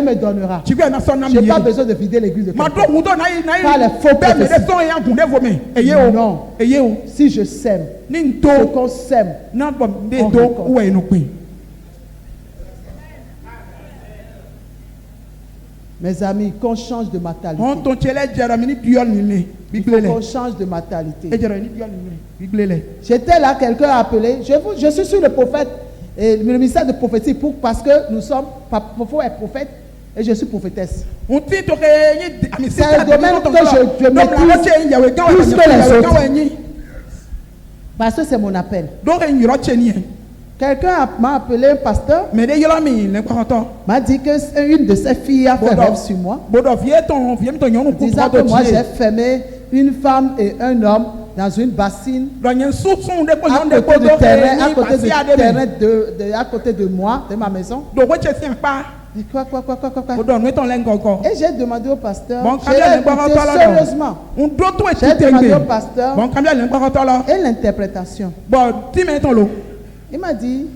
me donnera. Je n'ai pas besoin de vider l'église de quelqu'un. Pas les faux prophéties. Non. Si je sème, ce qu'on sème, on récolte. Mes amis, qu'on change de mentalité. Il faut qu'on change de mentalité. J'étais là, quelqu'un a appelé. Je suis sur le prophète, le ministère de prophétie, parce que nous sommes, parfois est prophète et je suis prophétesse. C'est un domaine que je maîtrise plus que les autres. Parce que c'est mon appel. Quelqu'un m'a appelé un pasteur, m'a dit qu'une de ses filles a fait rêve sur moi, disant que moi j'ai fermé une femme et un homme dans une bassine à côté de moi, de ma maison. Quoi. Et j'ai demandé au pasteur, sérieusement, j'ai demandé au pasteur et l'interprétation. Il m'a dit,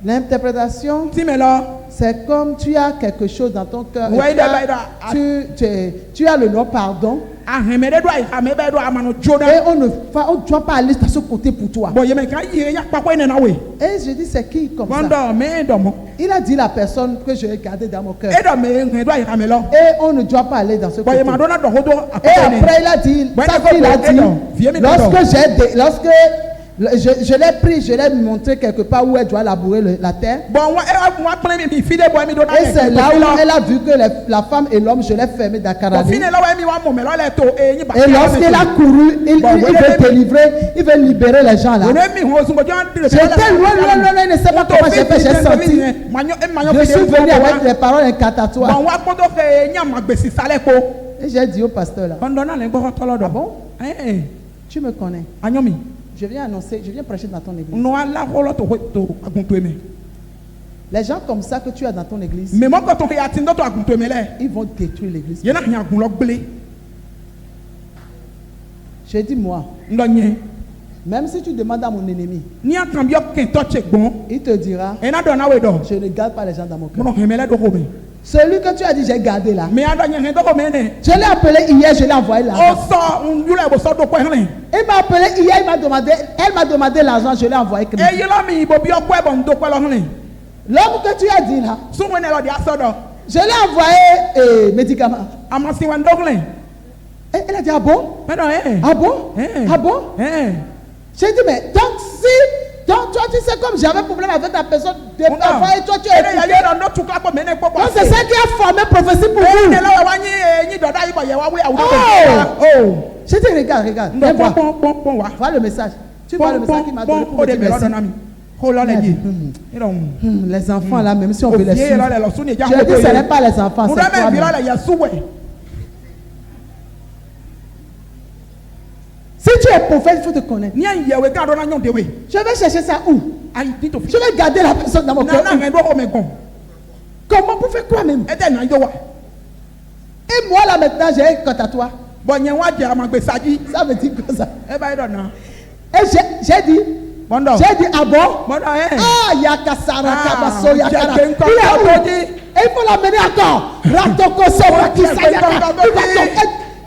l'interprétation, c'est comme tu as quelque chose dans ton cœur. Tu as le nom pardon. Et on ne doit pas aller de ce côté pour toi. Et je dis, c'est qui comme ça? Il a dit la personne que je vais garder dans mon cœur. Et on ne doit pas aller dans ce côté. Et après, il a dit, sa fille a dit, lorsque je l'ai pris, je l'ai montré quelque part où elle doit labourer la terre. Et c'est là où elle a vu que la femme et l'homme, je l'ai fermé dans Carabine. Et lorsqu'il a couru, il veut délivrer, il veut libérer les gens là. J'étais loin, il ne sait pas comment j'ai fait, j'ai senti. Je suis venu avec des paroles incantatoires. Et j'ai dit au pasteur là, ah bon? Tu me connais? Je viens annoncer, je viens prêcher dans ton église. Les gens comme ça que tu as dans ton église, ils vont détruire l'église. J'ai dit moi, même si tu demandes à mon ennemi, il te dira, je ne garde pas les gens dans mon cœur. Celui que tu as dit j'ai gardé là, je l'ai appelé hier, je l'ai envoyé là. Il m'a appelé hier, elle m'a demandé l'argent, je l'ai envoyé. L'homme que tu as dit là, je l'ai envoyé médicaments. Et elle a dit ah bon? Ah bon? Ah bon? J'ai dit mais donc si toi tu sais comme j'avais problème avec ta personne de parfois et toi tu es donc c'est ça qui a formé prophétie pour vous. Oh! J'ai dit regarde, viens voir. Vois le message. Tu vois le message qu'il m'a donné pour me dire merci. Les enfants là, même si on veut les suivre. Je dis ce n'est pas les enfants, c'est toi. Si tu es prophète, il faut te connaître. Je vais chercher ça où? Je vais garder la personne dans mon cœur. Comment pour faire quoi même? Et moi là maintenant, j'ai un compte à toi. Ça veut dire quoi ça? Et j'ai dit, ah bon? Ah, Yakasara, Kabaso, Yakara. Il faut l'amener encore. Ratoko,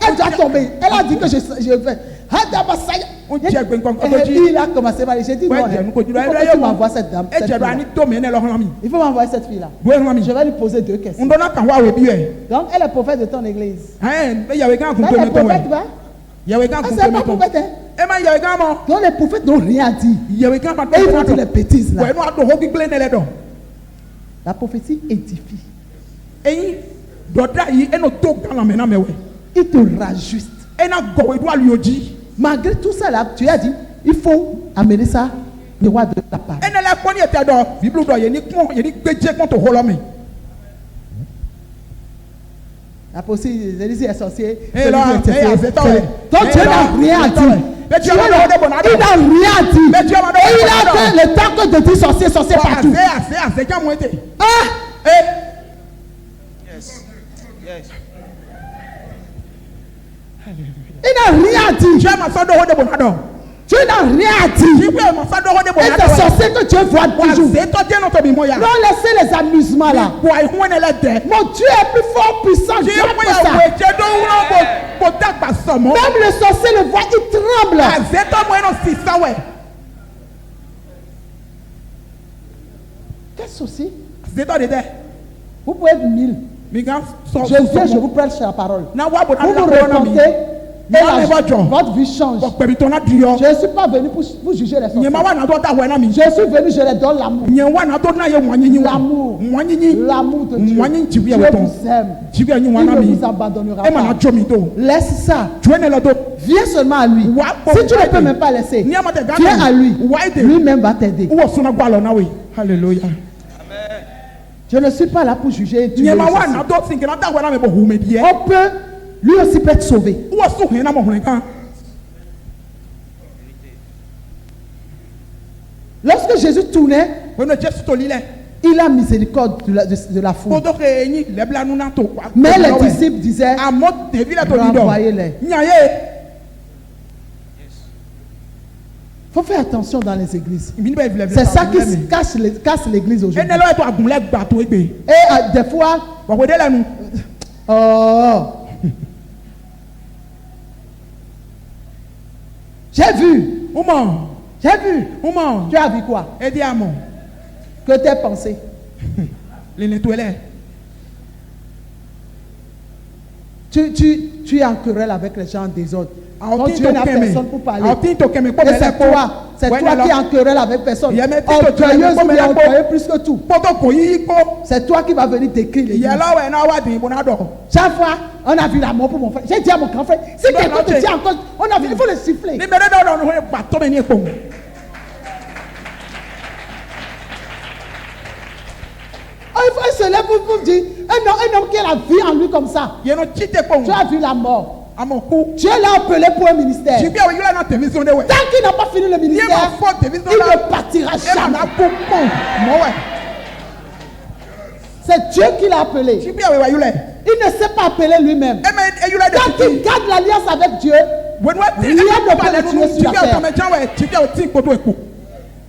elle doit tomber. Elle a dit que je vais. Il a commencé à parler. J'ai dit non, il faut que tu m'envoies cette dame. Il faut m'envoyer cette fille là. Je vais lui poser 2 questions. Donc elle est prophète de ton église. Elle est prophète, va? C'est pas prophète, hein? Donc les prophètes n'ont rien dit. Et ils vont dire les bêtises là. La prophétie édifie. Il te rajuste. Malgré tout ça là, tu as dit, il faut amener ça droit de ta part. La prophétie, est sorcier. Donc Dieu n'a rien dit. Il n'a rien dit. Et il a fait le temps que de dire sorcier partout. Il n'a rien dit. Tu n'as rien dit. Et c'est sorcier que Dieu voit toujours. Non, laissez les amusements là. Mon Dieu est plus fort, puissant. Dieu que ça. Même le sorcier le voit, il tremble. Quel souci? Vous pouvez être 1000. Je vous prêche la parole. Vous vous répondez. Et votre vie change. Je ne suis pas venu pour juger les sorciers. Je suis venu, je les donne l'amour. L'amour de Dieu. Dieu vous aime. Il ne vous abandonnera pas. Laisse ça. Viens seulement à lui. Si tu ne peux même pas laisser, viens à lui. Lui-même va t'aider. Alléluia. Je ne suis pas là pour juger. On peut, lui aussi peut être sauvé. Lorsque Jésus tournait, il a miséricorde de la foule. Mais les disciples disaient, renvoyez-les. Il faut faire attention dans les églises. C'est ça qui casse l'église aujourd'hui. Et des fois, j'ai vu. Tu as vu quoi? Que tes pensées. Tu es en querelle avec les gens des autres. Quand Dieu n'a personne pour parler. Et c'est toi qui es en querelle avec personne. Orgueilleuse ou bien orgueilleux plus que tout. C'est toi qui vas venir décrire l'église. Chaque fois, on a vu l'amour pour mon frère. J'ai dit à mon grand frère, si quelqu'un te dit encore, on a vu, il faut le siffler. Il se lève pour dire, un homme qui a la vie en lui comme ça. Tu as vu la mort. Dieu l'a appelé pour un ministère. Tant qu'il n'a pas fini le ministère, il ne partira jamais. C'est Dieu qui l'a appelé. Il ne sait pas appeler lui-même. Quand il garde l'alliance avec Dieu, rien ne peut le tuer sur la terre.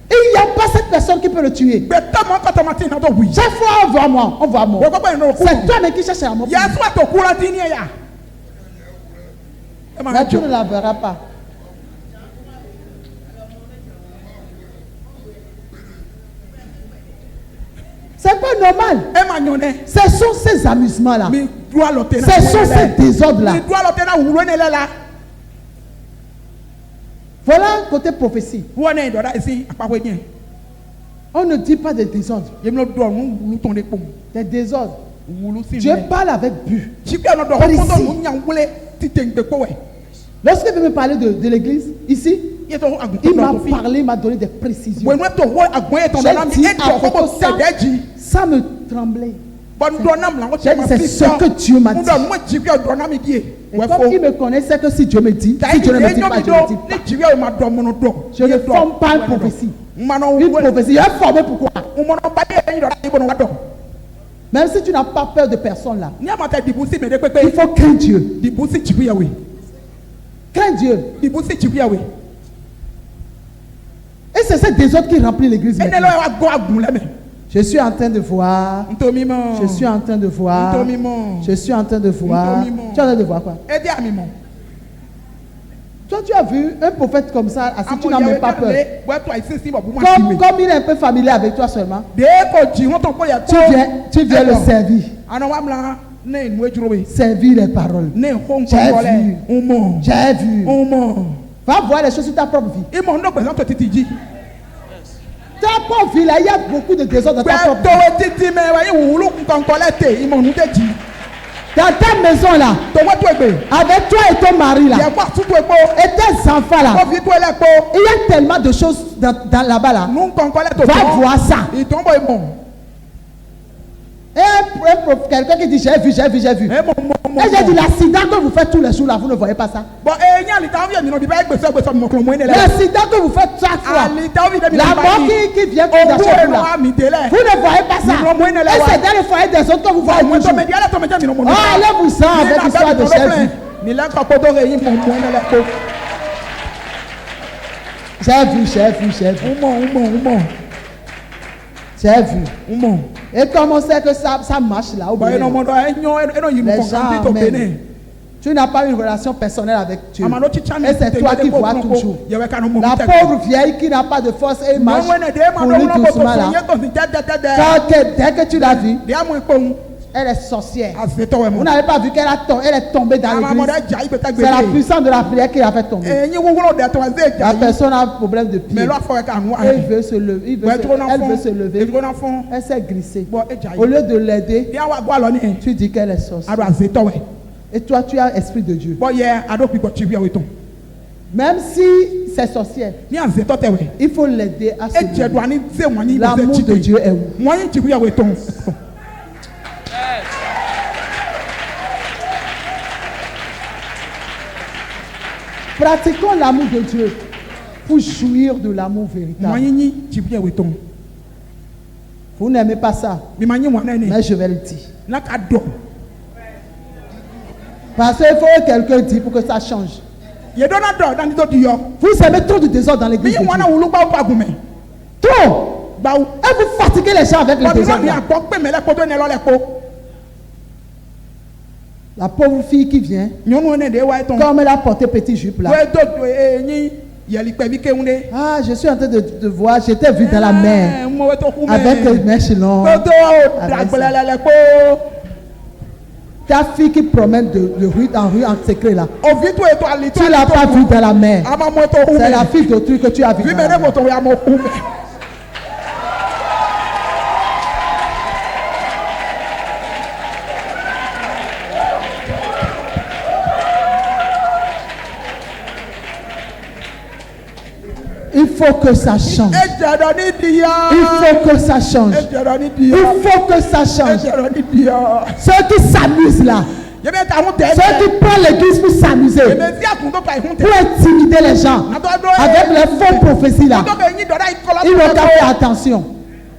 Il n'y a pas cette personne qui peut le tuer. Chaque fois, on voit moi. C'est toi qui cherches à mort. Mais tu ne la verras pas. C'est pas normal. Ce sont ces amusements-là. Ce sont ces désordres-là. Voilà côté prophétie. On ne dit pas des désordres. Des désordres. Dieu parle avec but. Lorsqu'il veut me parler de l'église, ici, il m'a parlé, il m'a donné des précisions. Ça me tremblait. C'est ce que Dieu m'a dit. Et comme il me connaissait que si Dieu me dit, si Dieu ne me dit pas, je ne dis pas. Je ne forme pas une prophétie. Une prophétie, il est formé pourquoi? Même si tu n'as pas peur de personne là, il faut craindre Dieu. Crains Dieu. Et c'est ce désordre qui remplit l'église. Je suis en train de voir. Je suis en train de voir. Je suis en train de voir. Tu es en train de voir quoi? Toi, tu as vu un prophète comme ça, assis, tu n'as même pas peur. Comme il est un peu familier avec toi seulement, tu viens le servir. Servir les paroles. J'ai vu. Va voir les choses sur ta propre vie. Ta propre vie, là, il y a beaucoup de désordre dans ta propre vie. Dans ta maison là, avec toi et ton mari là, et tes enfants là, il y a tellement de choses dans là-bas là. Va voir ça. Et quelqu'un qui dit j'ai vu. Et j'ai dit l'accident que vous faites tous les jours là, vous ne voyez pas ça. L'accident que vous faites chaque fois. La mort qui vient vous acheter là. Vous ne voyez pas ça. Et c'est dans le foyer des autres que vous voyez toujours. Ah, allez-vous ça avec l'histoire de j'ai vu. J'ai vu. Et comment c'est que ça marche là au Bénin? Les gens, même. Tu n'as pas une relation personnelle avec Dieu. Et c'est toi qui vois toujours. La pauvre vieille qui n'a pas de force et marche pour lui doucement là. Dès que tu l'as vue, elle est sorcière. Vous n'avez pas vu qu'elle est tombée dans l'église. C'est la puissance de la prière qui l'a fait tomber. La personne a un problème de pied. Elle veut se lever. Elle veut se lever. Elle s'est glissée. Au lieu de l'aider, tu dis qu'elle est sorcière. Et toi, tu as l'esprit de Dieu. Même si c'est sorcière, il faut l'aider à se lever. L'amour de Dieu est où? Pratiquons l'amour de Dieu pour jouir de l'amour véritable. Vous n'aimez pas ça, mais je vais le dire. Parce qu'il faut que quelqu'un dise pour que ça change. Vous aimez trop de désordre dans l'église. Trop. Et vous fatiguez les gens avec le désordre. La pauvre fille qui vient, comme elle a porté petit jupe là. Ah, je suis en train de voir, j'étais vu dans la mer avec les mèches longues. Ta fille qui promène de rue en rue en secret là. Tu ne l'as pas vue dans la mer. C'est la fille d'autrui que tu as vue dans la mer. Il faut que ça change. Il faut que ça change. Il faut que ça change. Ceux qui s'amusent là. Ceux qui prennent l'église pour s'amuser. Pour intimider les gens. Avec les faux prophéties là. Ils n'ont qu'à faire attention.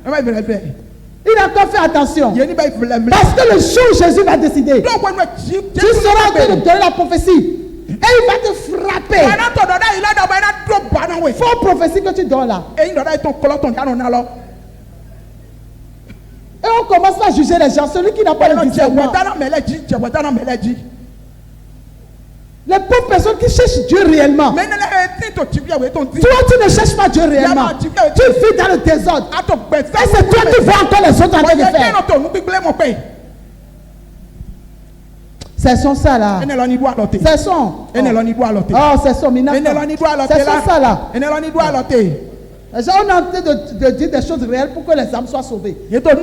Il n'a qu'à faire attention. Parce que le jour où Jésus va décider, tu seras en train de donner la prophétie. Et il va te frapper. Faux prophétie que tu donnes là. Et on commence à juger les gens. Celui qui n'a pas le discernement. Les pauvres personnes qui cherchent Dieu réellement. Toi, tu ne cherches pas Dieu réellement. Tu vis dans le désordre. Et c'est toi qui vois encore les autres en train de faire. Cessons ça là. Cessons. Oh, cessons. Cessons ça là. On est en train de dire des choses réelles pour que les âmes soient sauvées.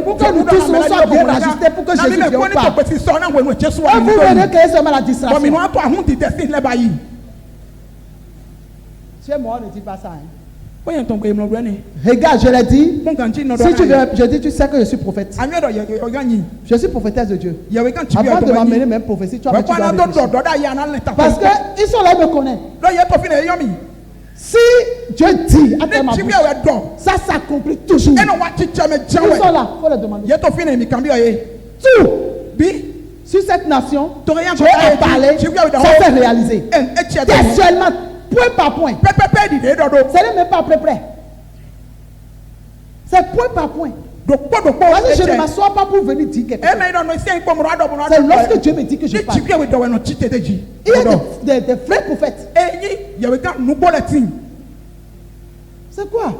Pour que nous tous soyons bien ajustés pour que Jésus ne vienne pas. Et vous venez créer seulement la distraction. Tu es mort, ne dis pas ça. Regarde, je l'ai dit. Si tu veux, je dis, tu sais que je suis prophète. Je suis prophétesse de Dieu. Avant de m'amener même prophétie, tu dois réfléchir. Parce qu'ils sont là, ils me connaissent. Si Dieu dit à ma bouche, ça s'accomplit toujours. Ils sont là, il faut le demander. Tout. Sur cette nation, Dieu a parlé, ça s'est réalisé. Textuellement, point par point. Ce n'est même pas près. C'est point par point. Je ne m'assois pas pour venir dire quelque chose. C'est lorsque Dieu me dit que je parle. Il y a des vrais prophètes. C'est quoi?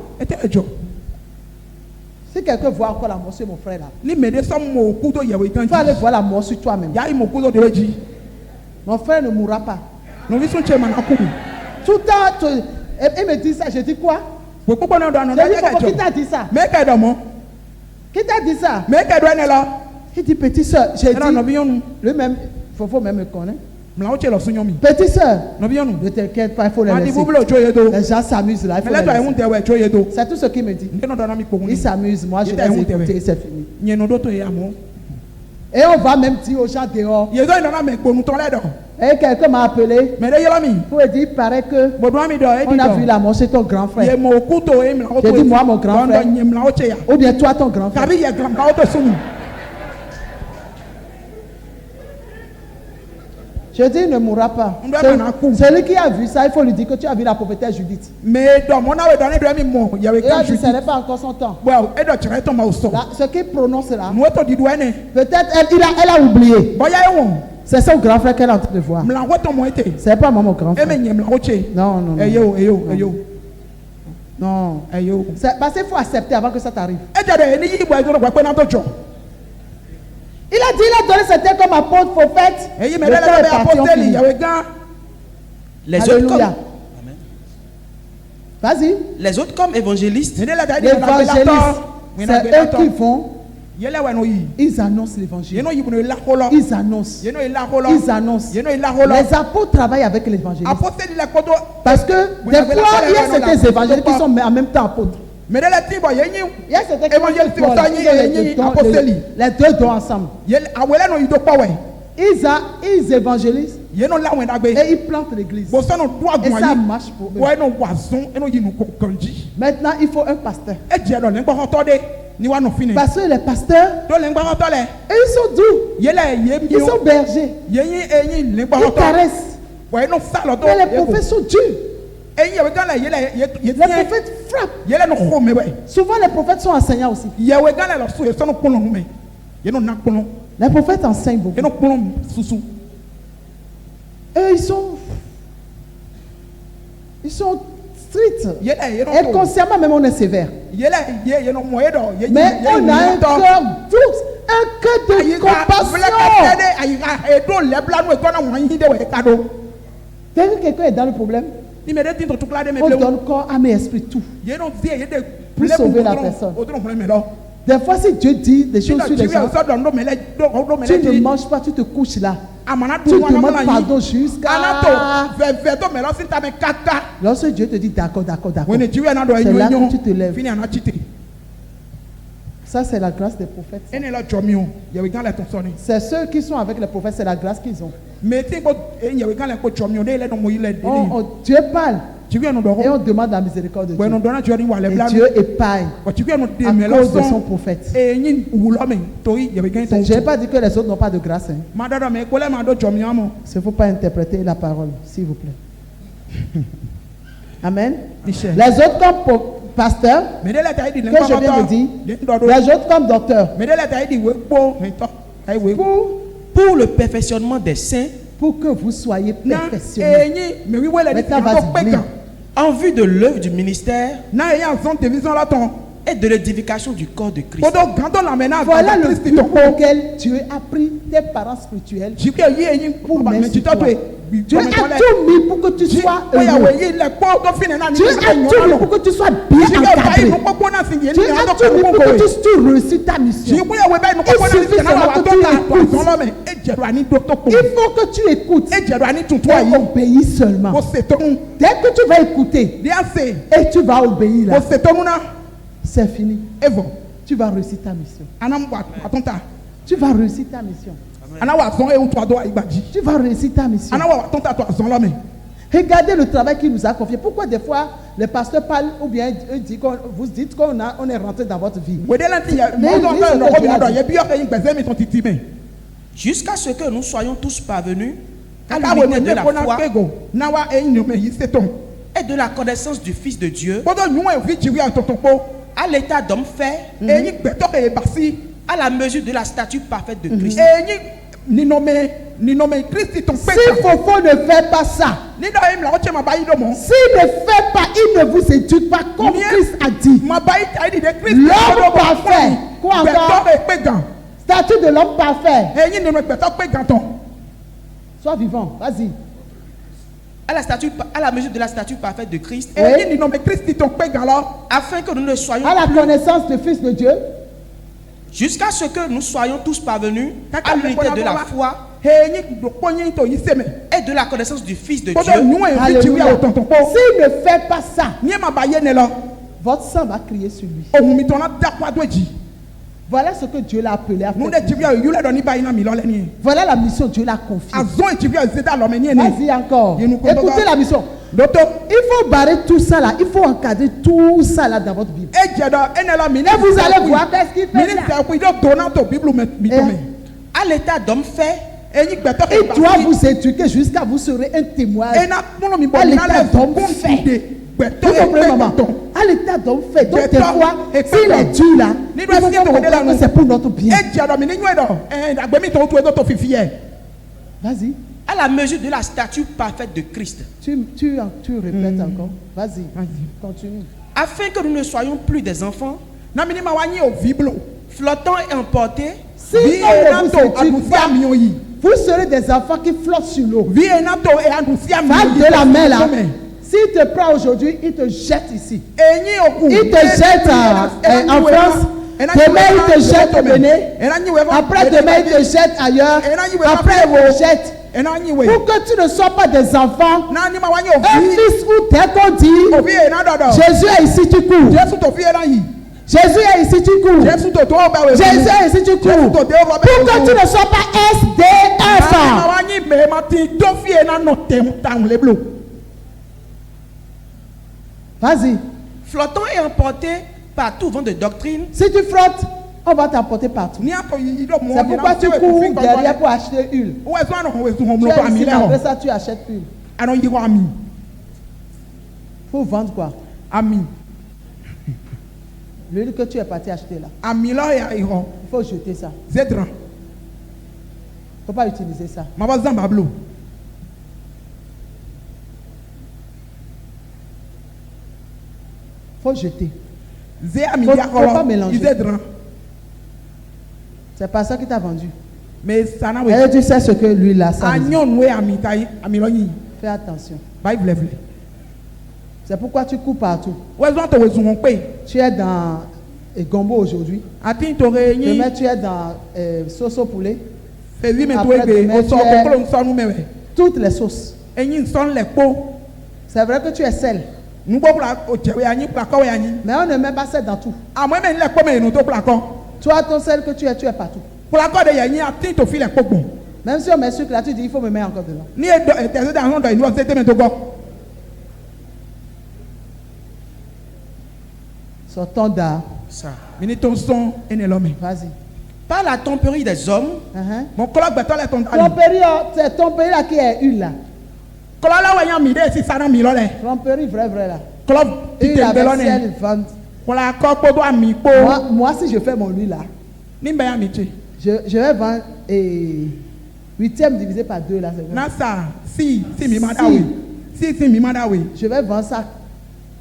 Si quelqu'un voit encore la mort sur mon frère là, il faut aller voir la mort sur toi-même. Mon frère ne mourra pas. Tout le temps, il me dit ça, je dis quoi? Qui t'a dit ça? Qui t'a dit ça? Il dit petite soeur, j'ai dit, lui-même, il faut même me connaître. Petite soeur, ne t'inquiète pas, il faut les laisser. Les gens s'amusent là, il faut les laisser. C'est tout ce qu'il me dit. Il s'amuse, moi je vais écouter, c'est fini. Et on va même dire aux gens dehors. Yezo inona me gbonu ton ledo. Et quelqu'un m'a appelé Me de yelami. pour dire il paraît que Bodwa mi do e on a vu la mort, c'est ton grand Ye frère. mo kuto e mi la J'ai dit, moi, mon grand frère. Nyemla oche ya. Ou bien toi, ton grand frère. Kabi ye gram ka oto sumu. Je dis, il ne mourra pas. On doit pas en coup. Celui qui a vu ça, il faut lui dire que tu as vu la prophétesse Judith. Me do mo na we do ni do mi mo. Ye we Et là, ka dit, ce juti. n'est pas encore son temps. Well, e do tire to ma oso. Là, ce qu'il prononce là, Mo to di do ene. peut-être elle a oublié. Boya e won. C'est son grand frère qu'elle est en train de voir. Mla woto mo ete. C'est pas moi, mon grand E frère. me nyemla oche. Non, non, non. Eyo. Non. Eyo. C'est parce qu'il faut accepter avant que ça t'arrive. E jade ni yi bo e do gba pe na to jo. Il a donné certains comme apôtre, prophète. Eyi me Le le temps est be parti, on apostoli finit. ye we gan. Les autres, Alléluia. Vas-y. les autres comme évangélistes, Me de la Les évangélistes, c'est eux qui vont, Yele we no yi. ils annoncent l'évangile. Ye no yi bu no la holo. Ils annoncent. Ye no yi la holo. Ils annoncent. Ye no yi la holo. Les apôtres travaillent avec l'évangéliste. Apostoli le kodo. Parce que des fois, il y a certains évangélistes qui sont en même temps apôtres. Me de la tibo ye nyi. Il y a certains qui Évangéliste ont autant les deux dons, apostoli. les deux dons ensemble. Yele awele no yi do pa we. Ils évangélisent Ye no la we dagbe. et ils plantent l'église. Bo so no do Et agun ça ayi. marche pour eux. Wo no wazon, e no yi no konji. Maintenant, il faut un pasteur. E je do le ngba hoto de ni wa no fini. Parce que les pasteurs, Do le ngba hoto le. et ils sont doux. Yele ye mi Ils sont bergers. Ye yi le ngba Ils hoto. caressent. Wo no sa lo do. Mais les prophètes sont durs. Eyin ye we gan la yele ye Les prophètes frappent. Yele no ho me we. Souvent, les prophètes sont enseignants aussi. Ye we gan la lo so ye so no pono me. Ye no na pono. Les prophètes enseignent beaucoup. Ye no pono susu. Eux, ils sont stricts. Yele ye Et no. consciemment, même, on est sévère. Yele ye no mo ye do. Ye Mais on a un cœur doux, un cœur de compassion. E do le bla no e gona mo yin de we ka do. Dès que quelqu'un est dans le problème, Ni me de tin to tukla de me on ble. donne corps, âme et esprit, tout. Ye no vie ye de Pour sauver la personne. O do problème lo. Des fois, si Dieu dit des choses sur les gens, so do no me le do me tu ne le. manges pas, tu te couches là. Amana Tu do wana demandes mana pardon yi. jusqu'à... Anato ve do me lo sin ta me kaka. Lorsque Dieu te dit d'accord, d'accord, d'accord. When Nigeria na do C'est là enyo que tu te lèves. Fini ana chite. Ça, c'est la grâce des prophètes. Ene la jomi o. Ye we gan la ton soni. C'est ceux qui sont avec les prophètes, c'est la grâce qu'ils ont. Me tin ko ye we gan la ko jomi o de le no mo ile de. Dieu parle Jiwe no do et ho. on demande la miséricorde de When no Dieu. do na jori wa le Et bla. Dieu épargne O jiwe no de à me lo cause de son son. prophète. E yin wulo me tori ye we gan ton. Je n'ai pas dit que les autres n'ont pas de grâce. Hein. Ma do me ko le ma do jomi amo. Il ne faut pas interpréter la parole, s'il vous plaît. Amen. Michel. Les autres comme pasteurs, Me de la ta di le que je viens de dire, les autres comme docteurs, Me de la ta di we po me to. Ai we. pour le perfectionnement des saints, pour que vous soyez Na perfectionnés. yin me wi we le di Maintenant, to vas-y, pe lis. kan. en vue de l'œuvre du ministère Na e ya zon télévision la ton. et de l'édification du corps de Christ. Podo gando la mena. Voilà le but pour lequel Dieu a pris tes parents spirituels. Jiwe ye yin Pour me merci ti to toi. pe. Dieu a tout mis pour que tu sois heureux. Dieu a tout mis pour que tu sois bien encadré. Dieu a tout mis pour que tu réussisses ta mission. Il faut que tu écoutes et obéis seulement. Dès que tu vas écouter et tu vas obéir là, c'est fini. Tu vas réussir ta mission. Tu vas réussir ta mission. Tu vas réussir ta mission. Regardez le travail qu'il nous a confié. Pourquoi des fois les pasteurs parlent ou bien vous dites qu'on est rentré dans votre vie. Jusqu'à ce que nous soyons tous parvenus à l'unité de la foi et de la connaissance du Fils de Dieu, à l'état d'homme fait, à la mesure de la stature parfaite de Christ. Si Fofo ne fait pas ça, s'il ne fait pas, il ne vous éduque pas comme Christ a dit. L'homme parfait, quoi encore? Statut de l'homme parfait. Sois vivant, vas-y. À la mesure de la stature parfaite de Christ, Oui. afin que nous ne soyons À la plus, connaissance du Fils de Dieu, jusqu'à ce que nous soyons tous parvenus à l'unité de la foi et de la connaissance du Fils de Dieu, Alléluia. S'il ne fait pas ça, votre sang va crier sur lui. Voilà ce que Dieu l'a appelé à faire. Nous de tivia yule do ni ba ina mi lo le ni. Voilà la mission que Dieu l'a confiée. Azon e tivia zeta lo me ni. Vas-y encore. Il nous compte Écoutez encore. la mission. Doto. Il faut barrer tout ça là. Il faut encadrer tout ça là dans votre Bible. E je do enela mi. Et vous allez voir qu'est-ce qu'il fait là. Ministre ku do dona to Bible me to me. À l'état d'homme fait, Eyin gbeto ke Il doit vous éduquer jusqu'à vous serez un témoin. E na mono mi bo À na l'état le d'homme kon fait. de. Gbeto Vous comprenez, maman? À l'état d'homme fait. Donc, des fois, s'il est dur là, il faut comprendre que c'est pour notre bien. E je do mi ni nwe do. Agbe mi to tu e do to fifi e. Vas-y. à la mesure de la stature parfaite de Christ, Tu répètes encore. Vas-y. Continue. afin que nous ne soyons plus des enfants Na mi ni ma wa yin o viblo. flottants et emportés, Si Vi on e ne na vous to éduque adusia pas, mi o yi. vous serez des enfants qui flottent sur l'eau. Vi e na to e adusia mi o Va yi. de la main là. S'il te prend aujourd'hui, il te jette ici. Eyin oku. Il te jette en France. Demain, il te jette au Bénin. Après, demain, il te jette ailleurs. Après, il te jette. Pour que tu ne sois pas des enfants, un fils ou tel qu'on dit, Jésus est ici, tu cours. Jésus est ici, tu cours. Jésus est ici, tu cours. Pour que tu ne sois pas SDF. Vas-y. flottants et emportés par tout vent de doctrine, Si tu frottes, on va t'apporter partout. C'est pourquoi tu cours derrière pour acheter huile. Tu es ici, malgré ça, tu achètes huile. Pour vendre quoi? L'huile que tu es parti acheter là. Il faut jeter ça. Il ne faut pas utiliser ça. Il faut jeter. Faut pas mélanger. C'est pas ça qui t'a vendu. Mais ça n'a Et tu sais ce que l'huile là, ça veut dire. Fais attention. C'est pourquoi tu cours partout. Tu es dans gombo aujourd'hui. Demain, tu es dans sauce au poulet. Toutes les sauces. C'est vrai que tu es sel. Mais on ne met pas sel dans tout. Toi, ton sel que tu es partout. Même si on met sucre là, tu dis il faut me mettre encore dedans. Sortons d'art. ça. Vas-y. Par la tromperie des hommes, Ton pays, c'est ton pays là qui est huile là. Tromperie vrai là. Huile avec ciel, vente. Moi, si je fais mon huile là, je vais vendre 8e divisé par 2 là. Je vais vendre ça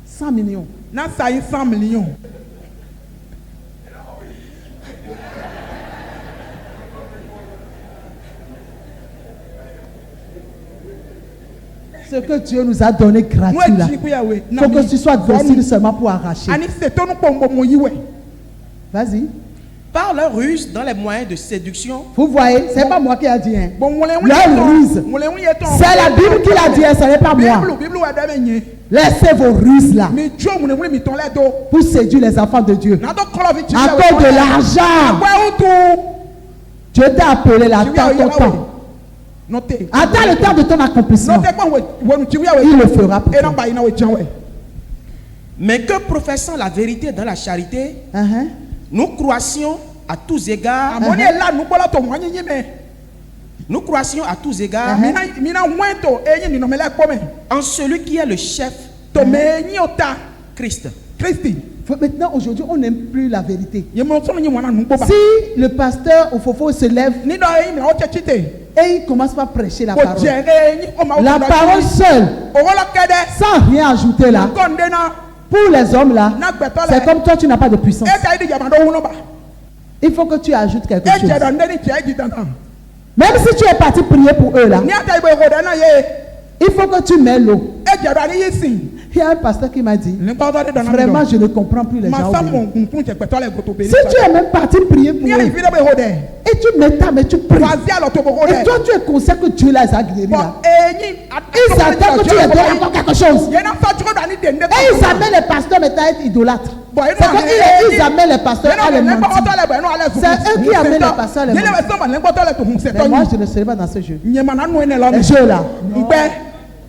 100 millions. Ce que Dieu nous a donné gratuit là. Il faut que tu sois docile seulement pour arracher. Vas-y. par leur ruse dans les moyens de séduction, Vous voyez, c'est pas moi qui a dit. Hein. Leur ruse. C'est la Bible qui l'a dit, ce n'est pas moi. Laissez vos ruses là pour séduire les enfants de Dieu. À cause de l'argent. Dieu t'a appelé là, attends ton temps. Attends le temps de ton accomplissement. Il le fera pour toi. mais que professant la vérité dans la charité, nous croissions à tous égards, nous croissions à tous égards en celui qui est le chef, Christ. Maintenant, aujourd'hui, on n'aime plus la vérité. Si le pasteur au Fofo se lève et il commence par prêcher la parole seule, sans rien ajouter là, pour les hommes là, c'est comme toi, tu n'as pas de puissance. Il faut que tu ajoutes quelque chose. Même si tu es parti prier pour eux là, il faut que tu mets l'eau. Il y a un pasteur qui m'a dit, vraiment je ne comprends plus les gens. Si tu es même parti prier pour eux, et tu mets ta main, tu pries, et toi tu es conscient que Dieu les a guéris là, ils attendent que tu leur donnes encore quelque chose. Et ils amènent les pasteurs maintenant à être idolâtres. Ils amènent les pasteurs à les mentir. C'est eux qui amènent les pasteurs à les mentir. Mais moi, je ne serai pas dans ce jeu. Les jeux là.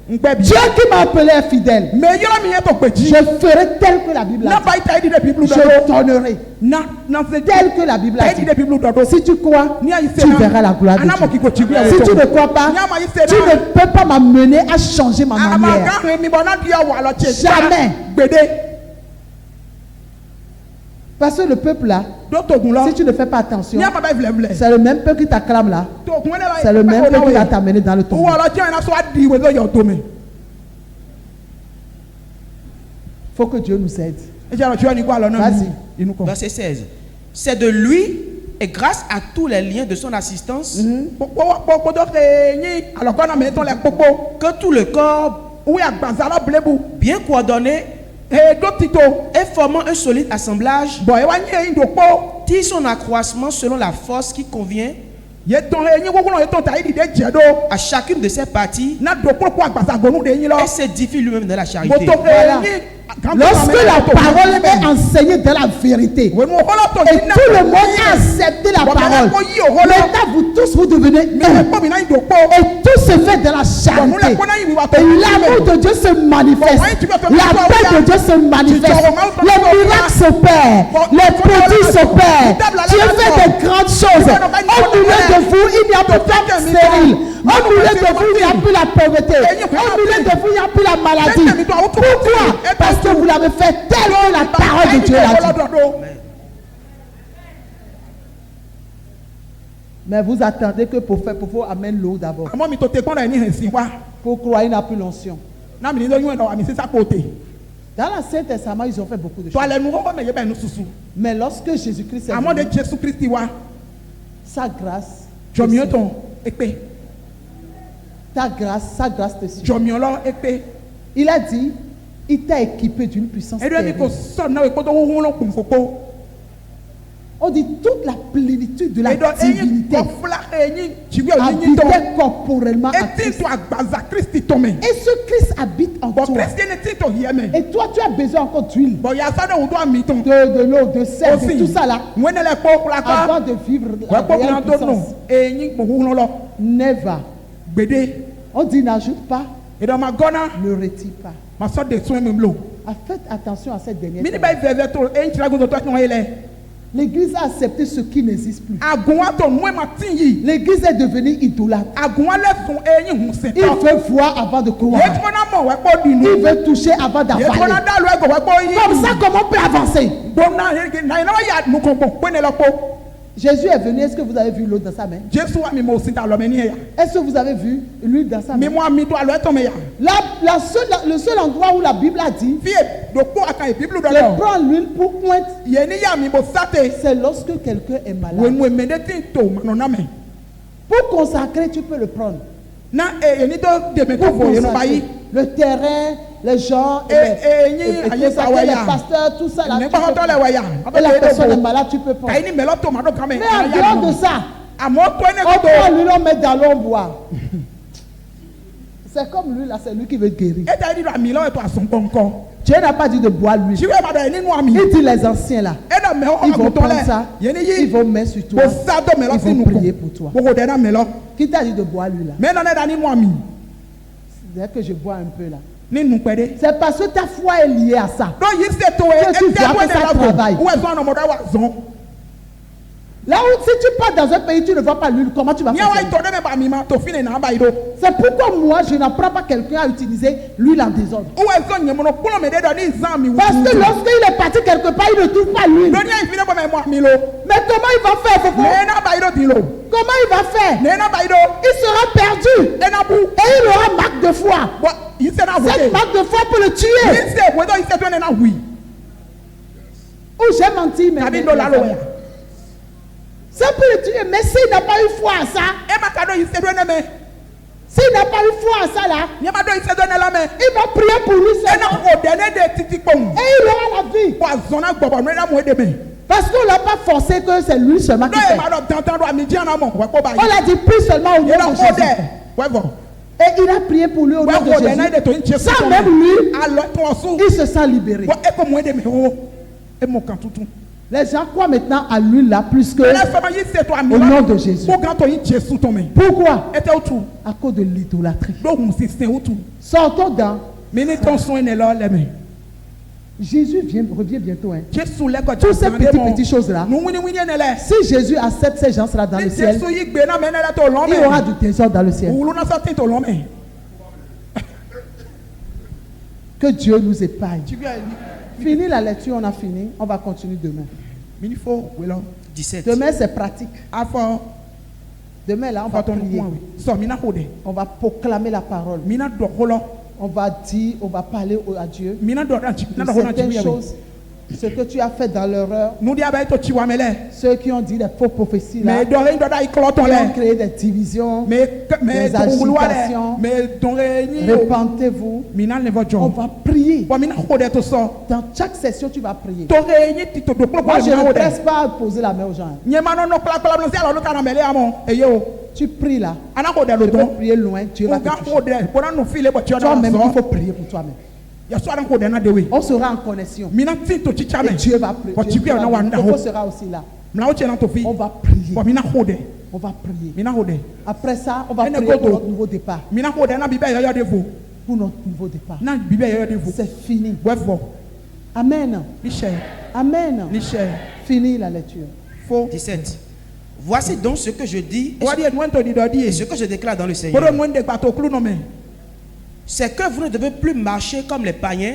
Dieu qui m'a appelé fidèle. Je ferai tel que la Bible a dit. Je donnerai tel que la Bible a dit. Si tu crois, tu verras la gloire de Dieu. Si tu ne crois pas, tu ne peux pas m'amener à changer ma manière. Jamais. Parce que le peuple là, si tu ne fais pas attention, c'est le même peuple qui t'acclame là. C'est le même peuple qui va t'amener dans le tombeau. Il faut que Dieu nous aide. Vas-y. Verset 16. C'est de lui et grâce à tous les liens de son assistance que tout le corps bien coordonné et formant un solide assemblage tire son accroissement selon la force qui convient à chacune de ses parties et s'édifie lui-même dans la charité. Voilà. Lorsque la parole est enseignée dans la vérité et tout le monde a accepté la parole, maintenant vous tous vous devenez un. Et tout se fait dans la charité. Et l'amour de Dieu se manifeste, la paix de Dieu se manifeste, les miracles s'opèrent, les produits s'opèrent. Dieu fait des grandes choses. Au milieu de vous, il n'y a plus de stérile. Au milieu de vous, il n'y a plus la pauvreté. Au milieu de vous, il n'y a plus la maladie. Pourquoi? Parce que vous l'avez fait tel que la parole de Dieu l'a dit. Mais vous attendez que pour vous amène l'eau d'abord. Pour croire, il n'a plus l'onction. Dans l'Ancien Testament, ils ont fait beaucoup de choses. Mais lorsque Jésus-Christ est venu, sa grâce, sa grâce te suit. Il a dit, il t'a équipé d'une puissance terrible. On dit toute la plénitude de la divinité habitait corporellement en Christ. Et ce Christ habite en toi. Et toi, tu as besoin encore d'huile, de l'eau, de sel, de tout ça là, avant de vivre la réelle puissance. Never. On dit n'ajoute pas, ne retire pas. Faites attention à cette dernière chose. L'église a accepté ce qui n'existe plus. L'église est devenue idolâtre. Il veut voir avant de croire. Il veut toucher avant d'avaler. Comme ça, comment on peut avancer? Jésus est venu. Est-ce que vous avez vu l'eau dans sa main? Est-ce que vous avez vu l'huile dans sa main? Le seul endroit où la Bible a dit de prendre l'huile pour pointe, c'est lorsque quelqu'un est malade. Pour consacrer, tu peux le prendre. Pour consacrer. Le terrain, les gens, les pasteurs, tout ça là, tu peux prendre. Et la personne est malade, tu peux prendre. Mais en dehors de ça, on prend l'huile, on met dans l'eau, on boit. C'est comme lui là, c'est lui qui veut guérir. Dieu n'a pas dit de boire l'huile. Il dit les anciens là, ils vont prendre ça, ils vont mettre sur toi, ils vont prier pour toi. Qui t'a dit de boire l'huile là? C'est que je bois un peu là. C'est parce que ta foi est liée à ça. Que tu vois que ça travaille. Là où si tu pars dans un pays, tu ne vois pas l'huile, comment tu vas faire? C'est pourquoi moi, je n'apprends pas quelqu'un à utiliser l'huile en désordre. Parce que lorsqu'il est parti quelque part, il ne trouve pas l'huile. Mais comment il va faire? Comment il va faire? Il sera perdu. Et il aura marque de foi. Cette marque de foi peut le tuer. Ou j'ai menti, mais ça peut le tuer, mais s'il n'a pas eu foi à ça, s'il n'a pas eu foi à ça là, il va prier pour lui seulement. Et il aura la vie. Parce qu'on ne l'a pas forcé que c'est lui seulement qui fait. On l'a dit plus seulement au nom de Jésus. Et il a prié pour lui au nom de Jésus. Sans même lui, il se sent libéré. Les gens croient maintenant à lui là plus que au nom de Jésus. Pourquoi? À cause de l'idolâtrie. Sortons dans. Jésus revient bientôt. Hein. Toutes ces petites choses-là. Si Jésus accepte ces gens-là dans le ciel, il y aura du trésor dans le ciel. Que Dieu nous épargne. Fini la lecture, on a fini. On va continuer demain. 17. Demain, c'est pratique. Demain, là, on va prier. On va proclamer la parole. On va dire, on va parler à Dieu de certaines choses. Ce que tu as fait dans l'erreur. Ceux qui ont dit des faux prophéties là, qui ont créé des divisions, des agitations. Repentez-vous. On va prier. Dans chaque session, tu vas prier. Moi, je ne presse pas à poser la main aux gens. Tu pries là. Tu peux prier loin. Dieu va te toucher. Toi-même, il faut prier pour toi-même. On sera en connexion. Et Dieu va prier. On sera aussi là. On va prier. On va prier. Après ça, on va prier pour notre nouveau départ. Pour notre nouveau départ. C'est fini. Amen. Amen. Fini la lecture. 17. Voici donc ce que je dis et ce que je déclare dans le Seigneur. C'est que vous ne devez plus marcher comme les païens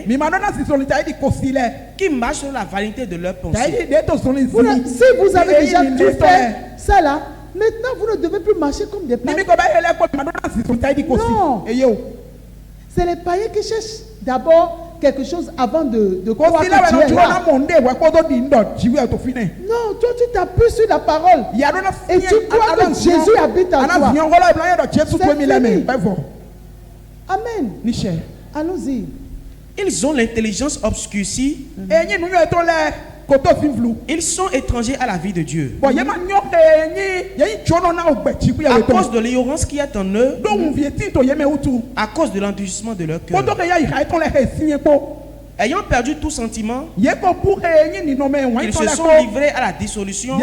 qui marchent sur la vanité de leurs pensées. Si vous avez déjà tout fait ça là, maintenant vous ne devez plus marcher comme des païens. Non. C'est les païens qui cherchent d'abord quelque chose avant de croire que Dieu est là. Non, toi tu t'appuies sur la parole et tu crois que Jésus habite en toi. C'est fini. Amen. Allons-y. Ils ont l'intelligence obscurcie. Ils sont étrangers à la vie de Dieu. À cause de l'ignorance qui est en eux, à cause de l'endurcissement de leur cœur. Ayant perdu tout sentiment, ils se sont livrés à la dissolution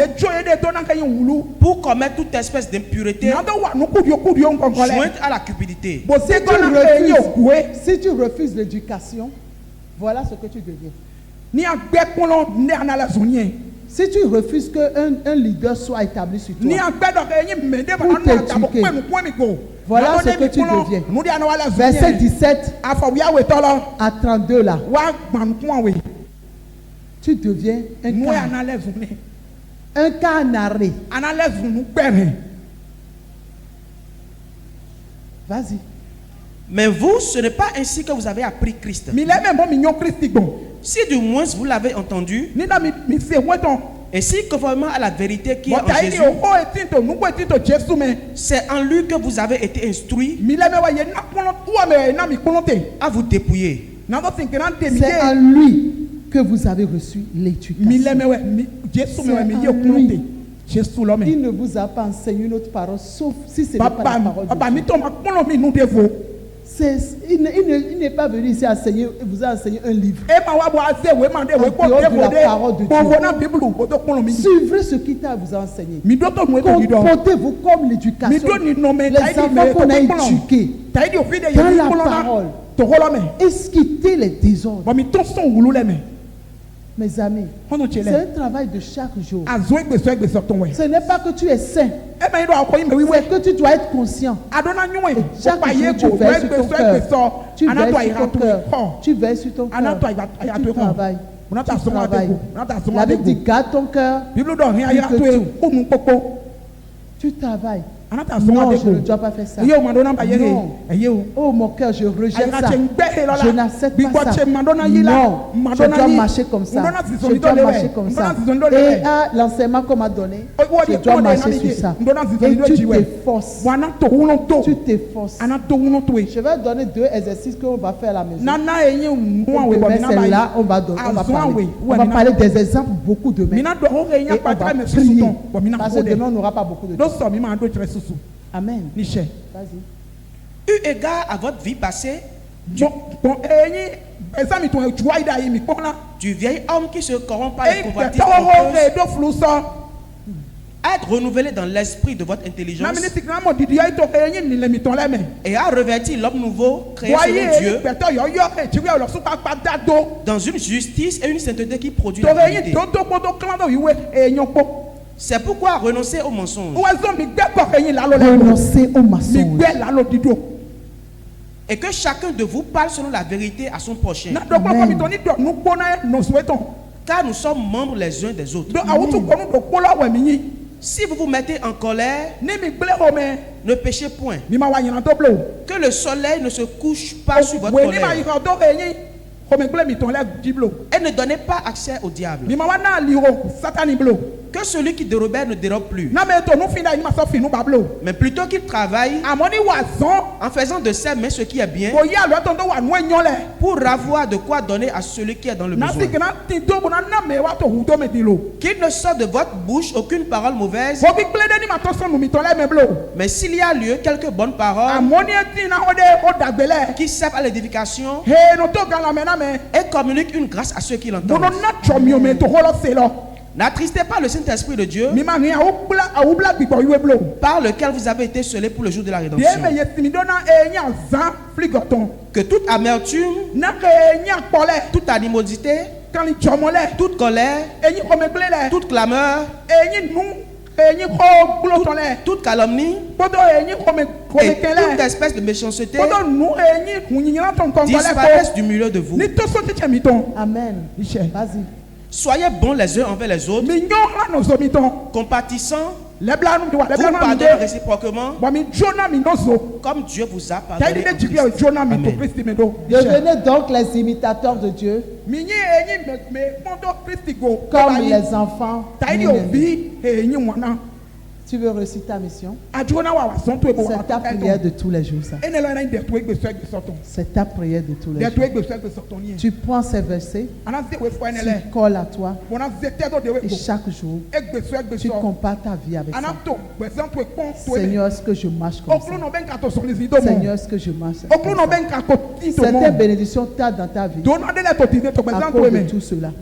pour commettre toute espèce d'impureté jointe à la cupidité. Si tu refuses l'éducation, voilà ce que tu deviens. Si tu refuses qu'un leader soit établi sur toi, pour t'éduquer, voilà ce que tu deviens. Verset 17 à 32 là. Tu deviens un canaré. Vas-y. Mais vous, ce n'est pas ainsi que vous avez appris Christ. Si du moins vous l'avez entendu, et si conformément à la vérité qui est en Jésus, c'est en lui que vous avez été instruits à vous dépouiller. C'est en lui que vous avez reçu l'éducation. Il ne vous a pas enseigné une autre parole, sauf si ce n'est pas la parole de Dieu. Il n'est pas venu ici enseigner, vous a enseigné un livre. Suivez ce qu'il vous a enseigné. Comportez-vous comme l'éducation. Les enfants qu'on a éduqués dans la parole. Esquittez les désordres. Mes amis, c'est un travail de chaque jour. Ce n'est pas que tu es saint, c'est que tu dois être conscient. Et chaque jour, tu veilles sur ton cœur. Tu veilles sur ton cœur. Tu veilles sur ton cœur. Tu travailles. Tu travailles. La Bible dit garde ton cœur. Tu travailles. Non, je ne dois pas faire ça. Non. Oh mon cœur, je rejette ça. Je n'accepte pas ça. Non, je dois marcher comme ça. Je dois marcher comme ça. Et à l'enseignement qu'on m'a donné, je dois marcher sur ça. Et tu t'efforces. Tu t'efforces. Je vais donner 2 exercices qu'on va faire à la maison. Celle-là, on va parler. On va parler des exemples beaucoup demain. Et on va prier. Parce que demain, on n'aura pas beaucoup de temps. Amen. Vas-y. Eu égard à votre vie passée, Du vieil homme qui se corrompt par les convoitises trompeuses, à être renouvelé dans l'esprit de votre intelligence et à revêtir l'homme nouveau créé selon Dieu dans une justice et une sainteté qui produit la vérité. C'est pourquoi renoncer au mensonge. Renoncer au mensonge. Et que chacun de vous parle selon la vérité à son prochain. Car nous sommes membres les uns des autres. Si vous vous mettez en colère, ne péchez point. Que le soleil ne se couche pas sur votre colère. Et ne donnez pas accès au diable. Que celui qui dérobait ne dérobe plus, mais plutôt qu'il travaille en faisant de ses mains ce qui est bien, pour avoir de quoi donner à celui qui est dans le besoin. Qu'il ne sorte de votre bouche aucune parole mauvaise, mais s'il y a lieu, quelques bonnes paroles qui servent à l'édification et communiquent une grâce à ceux qui l'entendent. N'attristez pas le Saint-Esprit de Dieu par lequel vous avez été scellés pour le jour de la rédemption. Que toute amertume, toute animosité, toute colère, toute clameur, toute calomnie et toute espèce de méchanceté disparaissent du milieu de vous. Amen. Vas-y. Soyez bons les uns envers les autres, compatissants, vous pardonnez réciproquement, comme Dieu vous a pardonné. Devenez donc les imitateurs de Dieu, comme les enfants. Tu veux réussir ta mission? C'est ta prière de tous les jours. C'est ta prière de tous les jours. Tu prends ces versets, tu colles à toi, et chaque jour, tu compares ta vie avec ça. Seigneur, est-ce que je marche comme ça? Seigneur, est-ce que je marche comme ça? Certaines bénédictions tardent dans ta vie à cause de tout cela.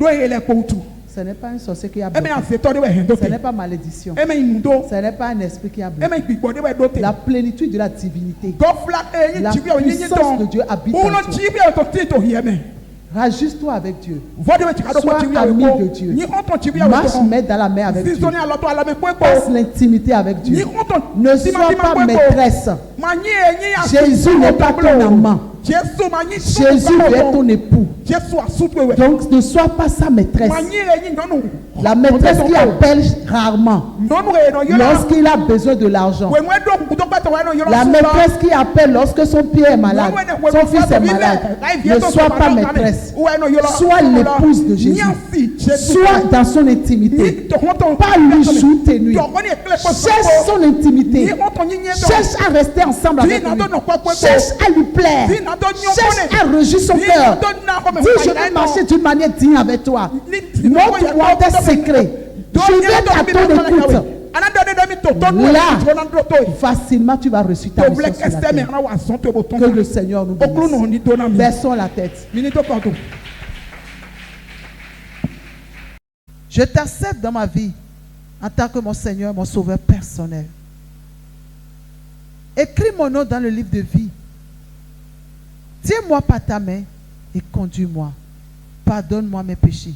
Ce n'est pas un sorcier qui a bloqué. Ce n'est pas malédiction. Ce n'est pas un esprit qui a bloqué. La plénitude de la divinité, la puissance de Dieu habite en toi. Rajuste-toi avec Dieu. Sois ami de Dieu. Marche main dans la main avec Dieu. Passe l'intimité avec Dieu. Ne sois pas maîtresse. Jésus n'est pas ton amant. Jésus est ton époux. Donc ne sois pas sa maîtresse. La maîtresse qui appelle rarement lorsqu'il a besoin de l'argent. La maîtresse qui appelle lorsque son pied est malade, son fils est malade. Ne sois pas maîtresse. Sois l'épouse de Jésus. Sois dans son intimité. Pas lui joue tes nuits. Cherche son intimité. Cherche à rester ensemble avec lui. Cherche à lui plaire. Cherche à réjouir son cœur. Dis, je vais marcher d'une manière digne avec toi. Montre-moi tes secrets. Je vais à ton écoute. Là, facilement tu vas réussir ta mission sur la terre. Que le Seigneur nous bénisse. Baissons la tête. Je t'accepte dans ma vie en tant que mon Seigneur, mon Sauveur personnel. Écris mon nom dans le livre de vie. Tiens-moi par ta main et conduis-moi. Pardonne-moi mes péchés.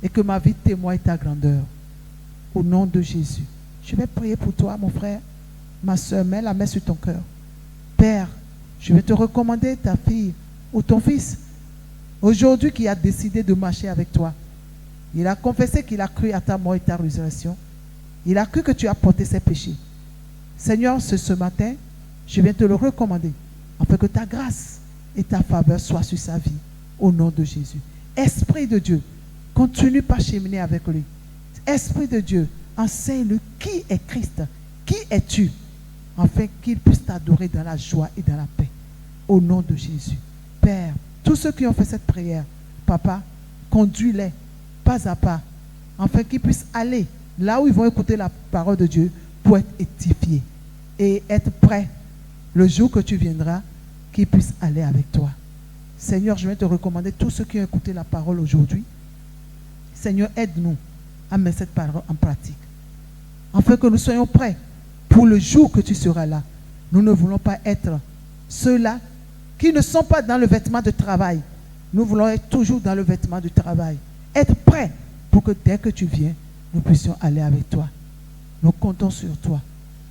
Et que ma vie témoigne ta grandeur. Au nom de Jésus. Je vais prier pour toi, mon frère, ma soeur. Mets la main sur ton cœur. Père, je vais te recommander ta fille ou ton fils. Aujourd'hui, qui a décidé de marcher avec toi. Il a confessé qu'il a cru à ta mort et ta résurrection. Il a cru que tu as porté ses péchés. Seigneur, ce matin, je viens te le recommander. Afin que ta grâce et ta faveur soient sur sa vie. Au nom de Jésus. Esprit de Dieu, continue par cheminer avec lui. Esprit de Dieu, enseigne-le qui est Christ, qui es-tu, afin qu'il puisse t'adorer dans la joie et dans la paix. Au nom de Jésus. Père, tous ceux qui ont fait cette prière, Papa, conduis-les pas à pas, afin qu'ils puissent aller là où ils vont écouter la parole de Dieu pour être édifiés et être prêts le jour que tu viendras, qu'ils puissent aller avec toi. Seigneur, je vais te recommander tous ceux qui ont écouté la parole aujourd'hui. Seigneur, aide-nous à mettre cette parole en pratique. Afin que nous soyons prêts pour le jour que tu seras là. Nous ne voulons pas être ceux-là qui ne sont pas dans le vêtement de travail. Nous voulons être toujours dans le vêtement du travail. Être prêts pour que dès que tu viens, nous puissions aller avec toi. Nous comptons sur toi.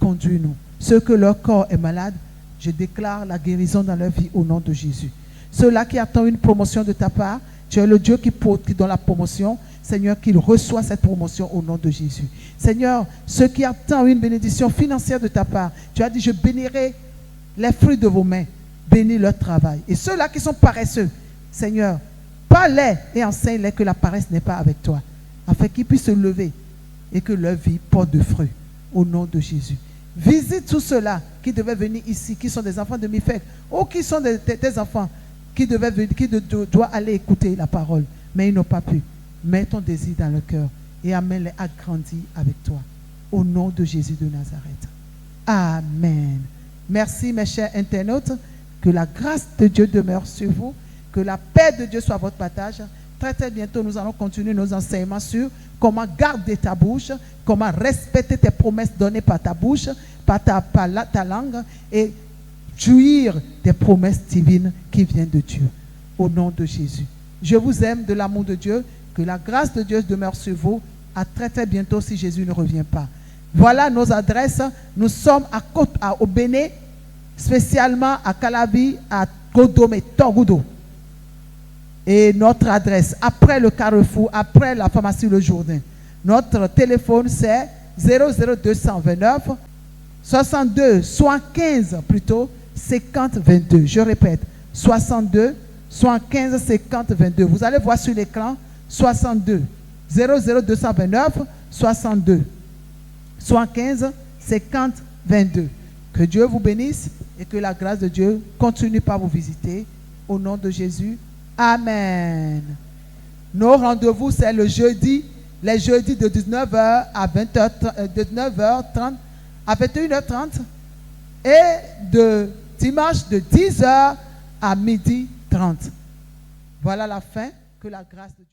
Conduis-nous. Ceux que leur corps est malade, je déclare la guérison dans leur vie au nom de Jésus. Ceux-là qui attendent une promotion de ta part, tu es le Dieu qui donne la promotion. Seigneur, qu'ils reçoivent cette promotion au nom de Jésus. Seigneur, ceux qui attendent une bénédiction financière de ta part, tu as dit, je bénirai les fruits de vos mains. Bénis leur travail. Et ceux-là qui sont paresseux, Seigneur, parle-les et enseigne-les que la paresse n'est pas avec toi, afin qu'ils puissent se lever et que leur vie porte de fruits au nom de Jésus. Visite tous ceux-là qui devaient venir ici, qui sont des enfants de Mifek, ou qui sont des enfants qui doivent aller écouter la parole, mais ils n'ont pas pu. Mets ton désir dans le cœur et amène-les à grandir avec toi. Au nom de Jésus de Nazareth. Amen. Merci mes chers internautes. Que la grâce de Dieu demeure sur vous. Que la paix de Dieu soit votre partage. Très très bientôt, nous allons continuer nos enseignements sur comment garder ta bouche, comment respecter tes promesses données par ta bouche, par ta langue et jouir des promesses divines qui viennent de Dieu. Au nom de Jésus. Je vous aime de l'amour de Dieu. Que la grâce de Dieu demeure sur vous. À très très bientôt si Jésus ne revient pas. Voilà nos adresses. Nous sommes au Bénin, spécialement à Calabi, à Godome, Togudo. Et notre adresse, après le Carrefour, après la pharmacie Le Jourdain. Notre téléphone c'est 00229 62 75 plutôt 50 22. Je répète, 62 75 50 22. Vous allez voir sur l'écran 62 00229 62 75 50 22. Que Dieu vous bénisse et que la grâce de Dieu continue par vous visiter. Au nom de Jésus. Amen. Nos rendez-vous, c'est le jeudi, les jeudis de 19h à 19h30 à 21h30 et de dimanche de 10h à 12h30. Voilà la fin. Que la grâce de Dieu.